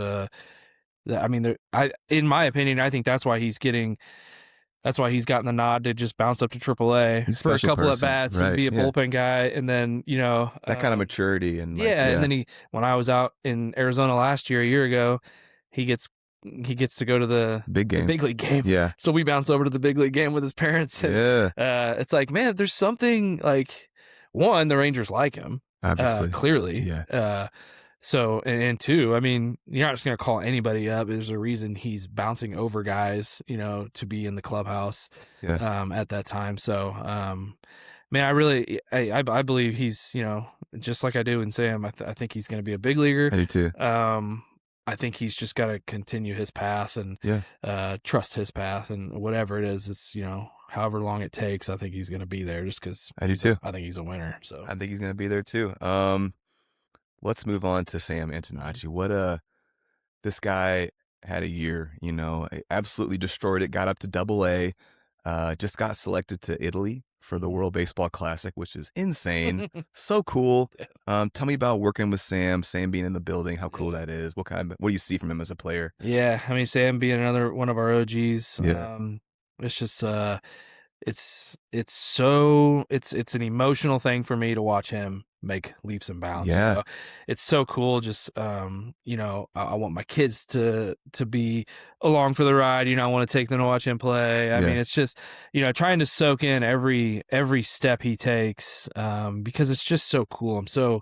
in my opinion, I think that's why he's gotten the nod to just bounce up to AAA for a couple of bats and be a bullpen guy, and then that kind of maturity and and then when I was out in Arizona a year ago, he gets to go to the big league game. Yeah, so we bounce over to the big league game with his parents. And, it's like, man, there's something like, one, the Rangers like him, obviously, clearly, yeah. So, and 2, I mean, you're not just going to call anybody up. There's a reason he's bouncing over guys, to be in the clubhouse at that time. So, man, I believe he's, just like I do in Sam, I think he's going to be a big leaguer. I do too. I think he's just got to continue his path and trust his path, and whatever it is, it's, however long it takes, I think he's going to be there just because I do too. I think he's a winner. So I think he's going to be there too. Let's move on to Sam Antonacci. This guy, had a year, absolutely destroyed it, got up to AA, just got selected to Italy for the World Baseball Classic, which is insane. So cool. Yes. Tell me about working with Sam being in the building, how cool Yeah. that is. What do you see from him as a player? Yeah, I mean, Sam being another one of our OGs. Yeah. It's just it's an emotional thing for me to watch him make leaps and bounds. Yeah. It's so cool. Just I want my kids to be along for the ride. I want to take them to watch him play. I mean, it's just trying to soak in every step he takes, because it's just so cool. I'm so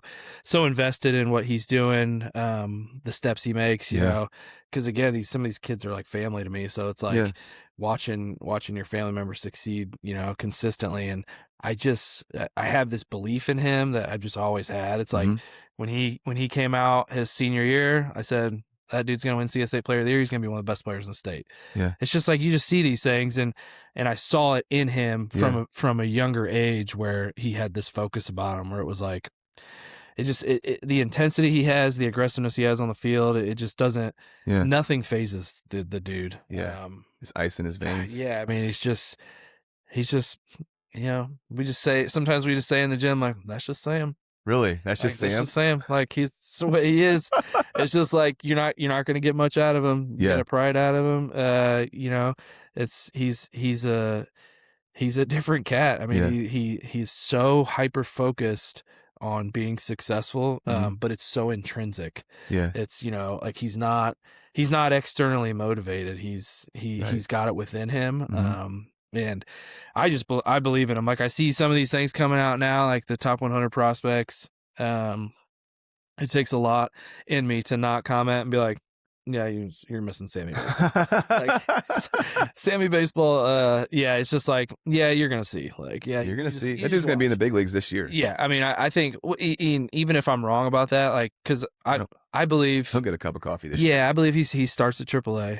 invested in what he's doing, the steps he makes. Because again, some of these kids are like family to me. So it's like watching your family members succeed, consistently. And I have this belief in him that I've just always had. It's like when he came out his senior year, I said, that dude's going to win CSA Player of the Year. He's going to be one of the best players in the state. Yeah. It's just like, you just see these things, and I saw it in him from a younger age, where he had this focus about him, where it was like, the intensity he has, the aggressiveness he has on the field, it just doesn't, nothing phases the dude. Yeah. There's ice in his veins. Yeah. I mean, he's just, sometimes we just say in the gym, like, that's just Sam. Really? That's just Sam? That's just Sam. Like, he's the way he is. It's just like, you're not going to get much out of him. You get a pride out of him. He's a different cat. I mean, he's so hyper focused on being successful, but it's so intrinsic. Yeah. It's, like, he's not externally motivated. He's got it within him. And I believe in him. Like, I see some of these things coming out now, like the top 100 prospects. It takes a lot in me to not comment and be like, yeah, you're missing Sammy Baseball. Like, Sammy Baseball, it's just like, you're going to see. Like, you're going to see. That dude's going to be in the big leagues this year. Yeah, I mean, I think, even if I'm wrong about that, like, because I believe... He'll get a cup of coffee this year. Yeah, I believe he starts at AAA.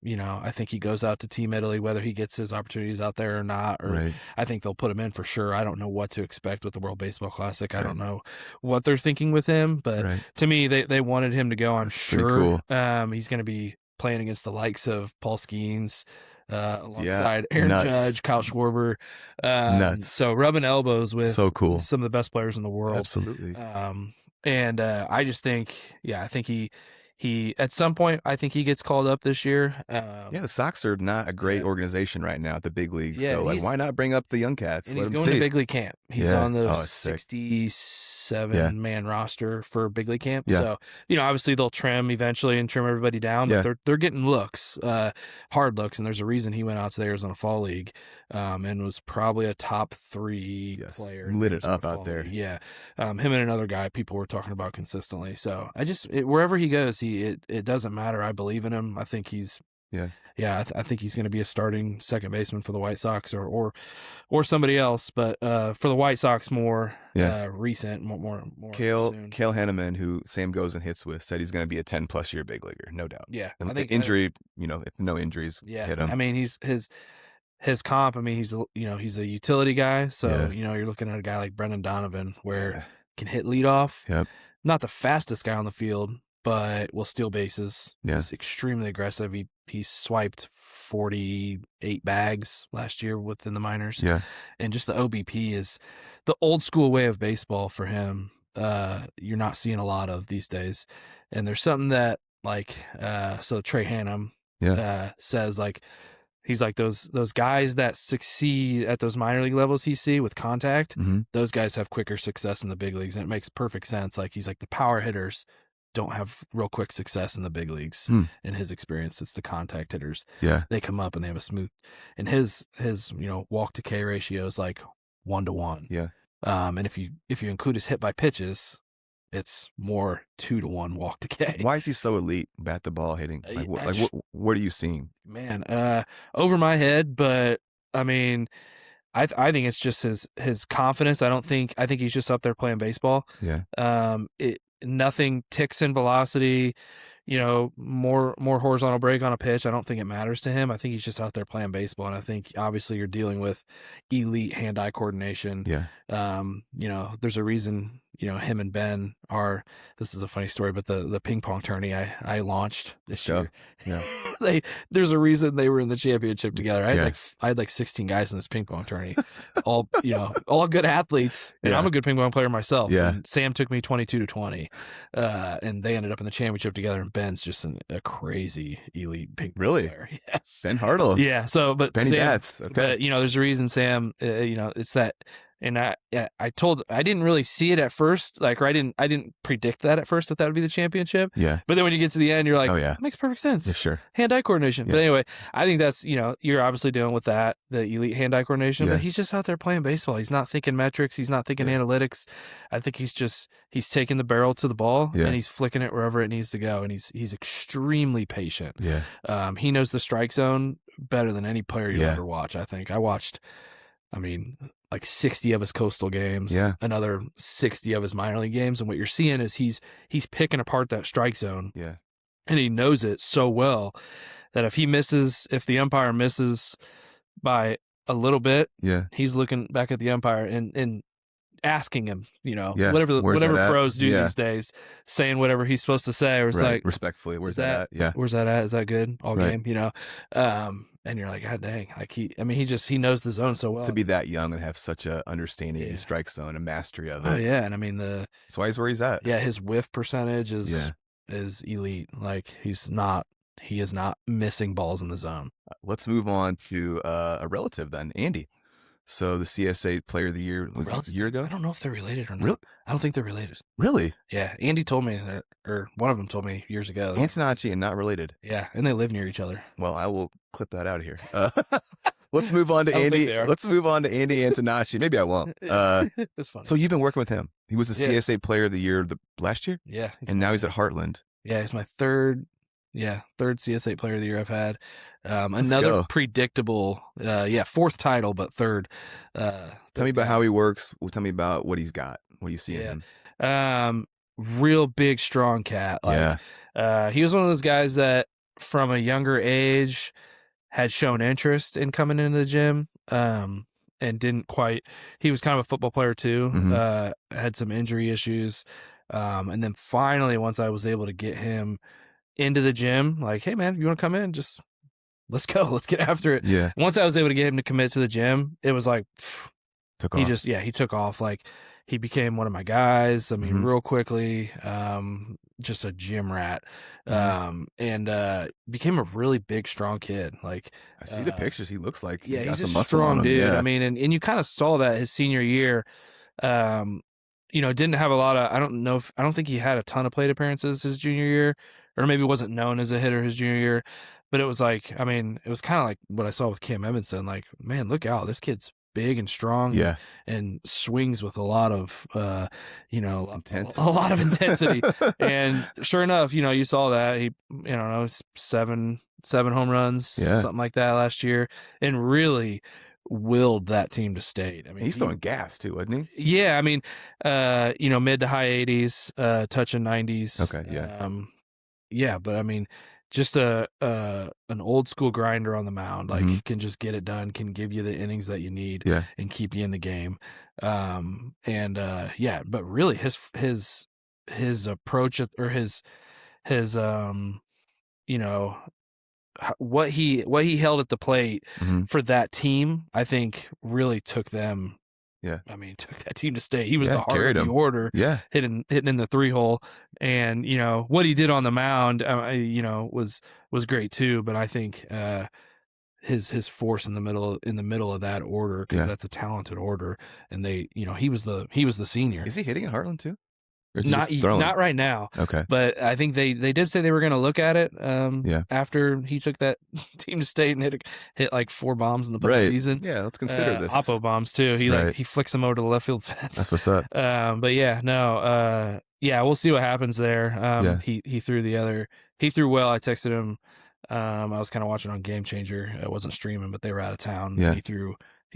I think he goes out to Team Italy, whether he gets his opportunities out there or not. Or I think they'll put him in for sure. I don't know what to expect with the World Baseball Classic. I don't know what they're thinking with him, but to me, they wanted him to go. I'm sure. Cool. He's going to be playing against the likes of Paul Skeens, alongside Aaron Judge, Kyle Schwarber. So rubbing elbows with some of the best players in the world. Absolutely. And I just think, I think he at some point, I think he gets called up this year. The Sox are not a great organization right now at the big leagues. So why not bring up the young cats? And he's going to big league camp. He's on the 67-man roster for big league camp. So, obviously they'll trim eventually and trim everybody down, but they're getting looks, hard looks. And there's a reason he went out to the Arizona Fall League, and was probably a top 3 player. Lit it up out there. League. Yeah. Him and another guy people were talking about consistently. So wherever he goes, it doesn't matter. I believe in him. I think he's I think he's going to be a starting second baseman for the White Sox or somebody else, but for the White Sox more recent, more Cale soon. Hanneman, who Sam goes and hits with, said he's going to be a 10+ year big leaguer, no doubt. Yeah, and I think injury, if no injuries hit him. I mean, his comp. I mean, he's a utility guy, so you're looking at a guy like Brendan Donovan, where can hit leadoff. Yep. Not the fastest guy on the field, but will steal bases. Yeah. He's extremely aggressive. He swiped 48 bags last year within the minors. Yeah. And just the OBP is the old school way of baseball for him. You're not seeing a lot of these days. And there's something that so Trey Hannum says, like, he's like, those guys that succeed at those minor league levels he see with contact, those guys have quicker success in the big leagues. And it makes perfect sense. Like, he's like, the power hitters don't have real quick success in the big leagues. In his experience, it's the contact hitters. Yeah. They come up and they have a smooth, and his walk to K ratio is like 1-to-1. Yeah. And if you include his hit by pitches, it's more 2-to-1 walk to K. Why is he so elite bat the ball hitting? What are you seeing? Man, over my head, but I mean, I think it's just his confidence. I think he's just up there playing baseball. Yeah. Nothing ticks in velocity, more horizontal break on a pitch. I don't think it matters to him. I think he's just out there playing baseball. And I think obviously you're dealing with elite hand-eye coordination. Yeah. There's a reason, him and Ben are. This is a funny story, but the ping pong tourney I launched this year. Yeah. There's a reason they were in the championship together. I had like 16 guys in this ping pong tourney, all all good athletes, and I'm a good ping pong player myself. Yeah. And Sam took me 22-20, and they ended up in the championship together. And Ben's just a crazy elite ping pong player. Yes, Ben Hartle. Yeah. So, but Benny Sam, Bats. Okay. but there's a reason Sam. It's that. And I didn't really see it at first, or I didn't predict that at first that would be the championship. Yeah. But then when you get to the end, you're like, that makes perfect sense. Yeah, sure. Hand-eye coordination. Yeah. But anyway, I think that's, you're obviously dealing with that, the elite hand-eye coordination, but he's just out there playing baseball. He's not thinking metrics. He's not thinking analytics. I think he's taking the barrel to the ball and he's flicking it wherever it needs to go. And he's extremely patient. Yeah. He knows the strike zone better than any player you ever watch. I think I watched, like 60 of his coastal games, another 60 of his minor league games. And what you're seeing is he's picking apart that strike zone. Yeah. And he knows it so well that if the umpire misses by a little bit, he's looking back at the umpire and asking him, whatever pros do these days, saying whatever he's supposed to say, or it's like respectfully, where's that at? Yeah. Where's that at? Is that good? All game, and you're like, God dang, like he knows the zone so well. To be that young and have such a understanding of the strike zone and mastery of it. Oh yeah, and that's why he's where he's at. Yeah, his whiff percentage is elite. Like he is not missing balls in the zone. Let's move on to a relative then, Andy. So the CSA Player of the Year was a year ago? I don't know if they're related or not. Really? I don't think they're related. Really? Yeah. Andy told me that, or one of them told me years ago. Antonacci and not related. Yeah, and they live near each other. Well, I will clip that out of here. Let's move on to Andy. Let's move on to Andy Antonacci. Maybe I won't. It's funny. So you've been working with him. He was the CSA Player of the Year last year? Yeah. And now he's at Heartland. Yeah, he's my third CSA Player of the Year I've had. Another predictable, fourth title, but third. Tell me about how he works. Tell me about what he's got. What do you see in him? Real big, strong cat. He was one of those guys that from a younger age had shown interest in coming into the gym. And didn't quite. He was kind of a football player too. Mm-hmm. Had some injury issues. And then finally, once I was able to get him into the gym, like, hey man, you want to come in? Just let's go. Let's get after it. Yeah. Once I was able to get him to commit to the gym, it was like, he took off. Like he became one of my guys. Real quickly, just a gym rat. And became a really big, strong kid. Like I see the pictures. He looks like he's got some a muscle strong on him. dude. Yeah. And you kind of saw that his senior year. Didn't have a lot of. I don't think he had a ton of plate appearances his junior year, or maybe wasn't known as a hitter his junior year. But it was like, it was kind of like what I saw with Cam Evanson. Like, man, look out, this kid's big and strong, and swings with a lot of, intent, a lot of intensity. And sure enough, you saw that he, seven home runs, something like that last year, and really willed that team to state. He's throwing gas too, wasn't he? Yeah, mid to high 80s, touching 90s. Okay, yeah. But just an old school grinder on the mound, like Mm-hmm. can just get it done, can give you the innings that you need, and keep you in the game. But really his approach or his what he held at the plate for that team, I think really took them. Yeah. Took that team to state. He was the heart of the him. order. Yeah. Hitting in the 3-hole. And, what he did on the mound, was great too. But I think his force in the middle of that order, because that's a talented order. And they, he was the senior. Is he hitting at Heartland too? Not right now. Okay. But I think they did say they were going to look at it after he took that team to state and hit like 4 bombs in the postseason. Right. Yeah, let's consider this. Oppo bombs too. He flicks them over to the left field fence. That's what's up. We'll see what happens there. He threw well. I texted him. I was kind of watching on Game Changer. I wasn't streaming, but they were out of town. Yeah. He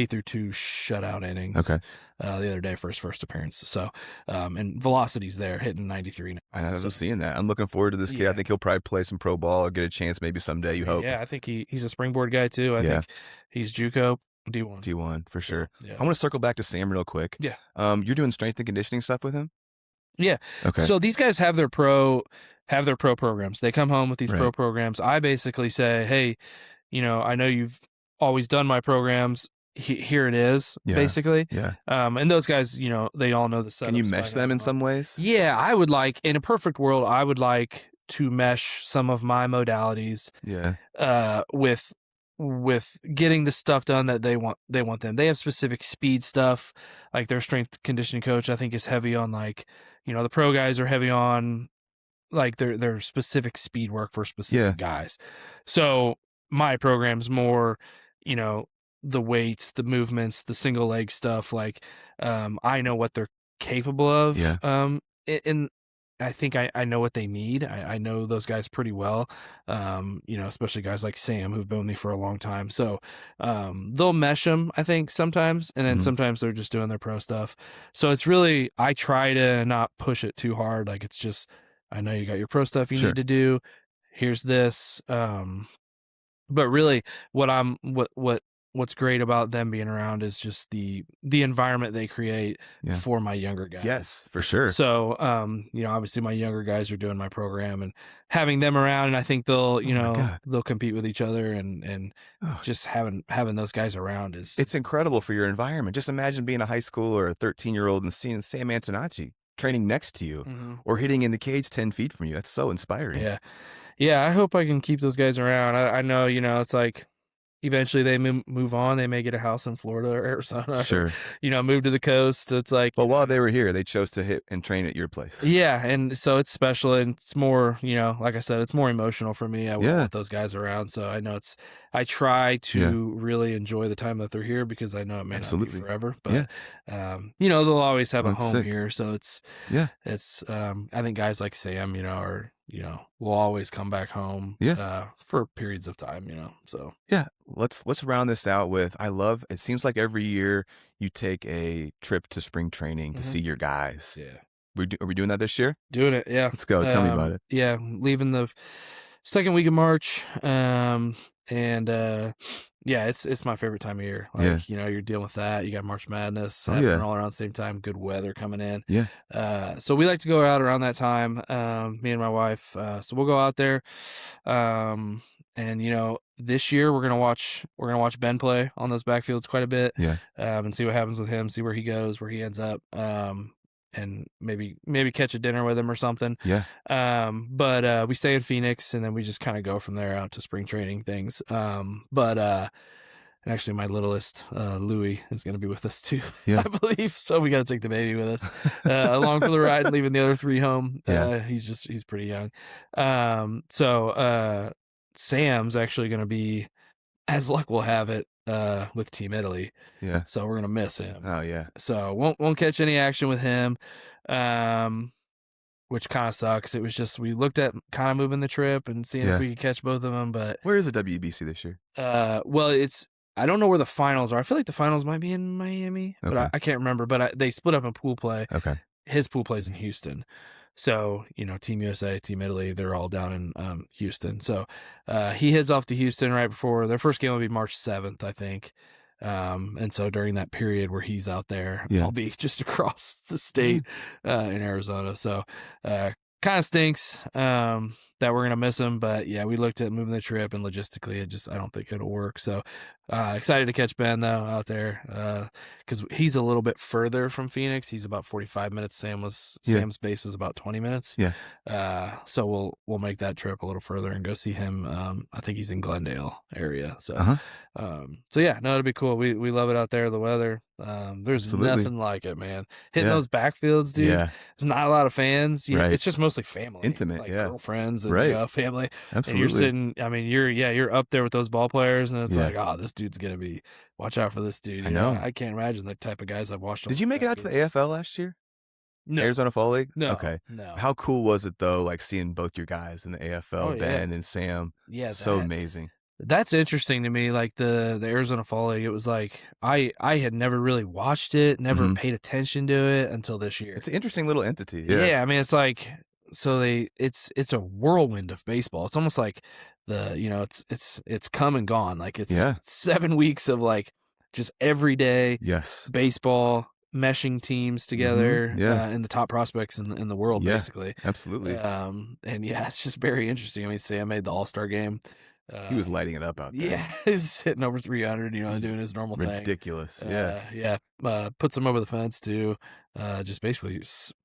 threw 2 shutout innings. Okay. The other day for his first appearance. So, and velocity's there, hitting 93. I was seeing that. I'm looking forward to this kid. I think he'll probably play some pro ball or get a chance maybe someday. You hope. Yeah, I think he's a springboard guy too. I think he's JUCO D1. D1 for sure. Yeah. I want to circle back to Sam real quick. Yeah. You're doing strength and conditioning stuff with him. Yeah. Okay. So these guys have their pro programs. They come home with these pro Right. programs. I basically say, hey, I know you've always done my programs. Here it is, Yeah. basically. Yeah. And those guys, they all know the setup. Can you mesh them in some ways? Yeah, I would like, in a perfect world, I would like to mesh some of my modalities. Yeah. With getting the stuff done that they want them. They have specific speed stuff, like their strength conditioning coach, I think, is heavy on, like, the pro guys are heavy on, like, their specific speed work for specific guys. So my program's more, the weights, the movements, the single leg stuff. Like, I know what they're capable of. Yeah. And I think I know what they need. I know those guys pretty well. Especially guys like Sam, who've been with me for a long time. So they'll mesh them, I think, sometimes, and then sometimes they're just doing their pro stuff. So it's really, I try to not push it too hard. Like, it's just, I know you got your pro stuff you need to do. Here's this. But really, what's great about them being around is just the environment they create for my younger guys. Yes, for sure. So, obviously my younger guys are doing my program and having them around, and I think they'll, they'll compete with each other, and just having those guys around is, it's incredible for your environment. Just imagine being a high school or a 13-year-old and seeing Sam Antonacci training next to you or hitting in the cage 10 feet from you. That's so inspiring. Yeah. Yeah. I hope I can keep those guys around. I know, it's like, eventually they move on. They may get a house in Florida or Arizona. Sure. Or, move to the coast. It's like, well, while they were here, they chose to hit and train at your place. Yeah. And so it's special, and it's more, like I said, it's more emotional for me. I want those guys around. So I know I try to really enjoy the time that they're here, because I know it may not be forever, but they'll always have a home here. So it's, I think guys like Sam, are, will always come back home for periods of time, so. Yeah. Let's round this out with, it seems like every year you take a trip to spring training to see your guys. Yeah. Are we doing that this year? Doing it. Yeah. Let's go. Tell me about it. Yeah. Leaving the second week of March. It's my favorite time of year. Like, you're dealing with that. You got March Madness happening all around the same time. Good weather coming in. Yeah. So we like to go out around that time. Me and my wife. So we'll go out there. And this year we're gonna watch Ben play on those backfields quite a bit. Yeah. And see what happens with him. See where he goes, where he ends up. And maybe catch a dinner with him or something. Yeah. But we stay in Phoenix, and then we just kind of go from there out to spring training things. And actually my littlest, Louis, is going to be with us too, I believe. So we got to take the baby with us along for the ride, leaving the other three home. He's pretty young. So Sam's actually going to be, as luck will have it, with Team Italy. Yeah. So we're gonna miss him. Oh yeah. So won't catch any action with him, which kind of sucks. It was just, we looked at kind of moving the trip and seeing if we could catch both of them. But where is the WBC this year? Well, I don't know where the finals are. I feel like the finals might be in Miami, but I can't remember. But they split up in pool play. Okay. His pool plays in Houston. So, Team USA, Team Italy, they're all down in Houston. So he heads off to Houston right before their first game will be March 7th, I think. And so during that period where he's out there, I'll be just across the state in Arizona. So kind of stinks that we're going to miss him. But yeah, we looked at moving the trip, and logistically, I don't think it'll work. So excited to catch Ben, though, out there, because he's a little bit further from Phoenix. He's about 45 minutes. Sam's base was about 20 minutes. Yeah. So we'll make that trip a little further and go see him. I think he's in Glendale area. So, it'll be cool. We love it out there. The weather, there's nothing like it, man. Hitting those backfields, dude. Yeah. There's not a lot of fans. It's just mostly family, intimate, girlfriends and family. Absolutely. And you're sitting. I mean, you're up there with those ball players, and it's like, oh, this dude's gonna be. Watch out for this dude. I know. I can't imagine the type of guys I've watched. Did you make it out to the AFL last year? No. Arizona Fall League? No. Okay. No. How cool was it though, like seeing both your guys in the AFL, Ben and Sam? Yeah. So amazing. That's interesting to me. Like the Arizona Fall League, it was like I had never really watched it, never paid attention to it until this year. It's an interesting little entity. Yeah, I mean, it's like, so it's a whirlwind of baseball. It's almost like it's come and gone. Like it's 7 weeks of like just every day baseball. meshing teams together, Yeah. and the top prospects in the world, Yeah, basically. absolutely. And yeah, it's just very interesting. I mean, Sam made the All-Star game. He was lighting it up out there. Yeah, he's hitting over 300, doing his normal thing. Ridiculous. Yeah. Puts him over the fence too. Just basically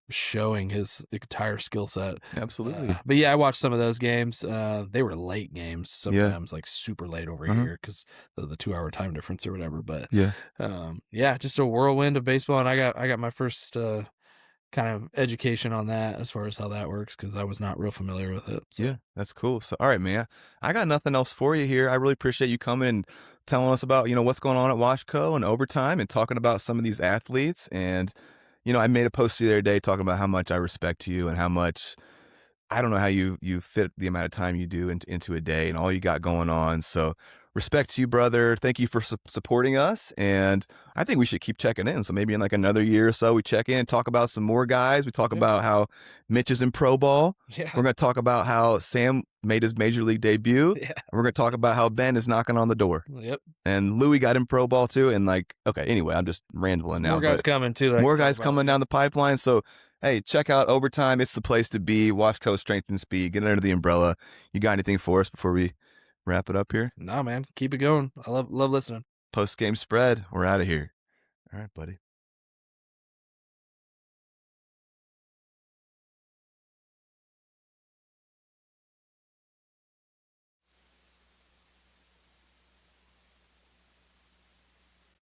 showing his entire skill set. Absolutely. But yeah, I watched some of those games. They were late games, sometimes like super late over here because of the 2-hour time difference or whatever. But yeah, just a whirlwind of baseball, and I got my first kind of education on that as far as how that works, because I was not real familiar with it. So. Yeah, that's cool. So, all right, man, I got nothing else for you here. I really appreciate you coming and telling us about, what's going on at Washco and overtime and talking about some of these athletes. And, I made a post the other day talking about how much I respect you and how much, I don't know how you fit the amount of time you do into a day and all you got going on. So respect to you, brother. Thank you for supporting us. And I think we should keep checking in. So maybe in like another year or so, we check in and talk about some more guys. We talk about how Mitch is in pro ball. Yeah. We're going to talk about how Sam made his major league debut. Yeah. We're going to talk about how Ben is knocking on the door. Yep. And Louis got in pro ball too. And anyway, I'm just rambling now. More guys coming too. More guys coming down the pipeline. So, hey, check out Overtime. It's the place to be. Washco Strength and Speed. Get under the umbrella. You got anything for us before we wrap it up here? No, man. Keep it going. I love listening. Post-game spread. We're out of here. All right, buddy.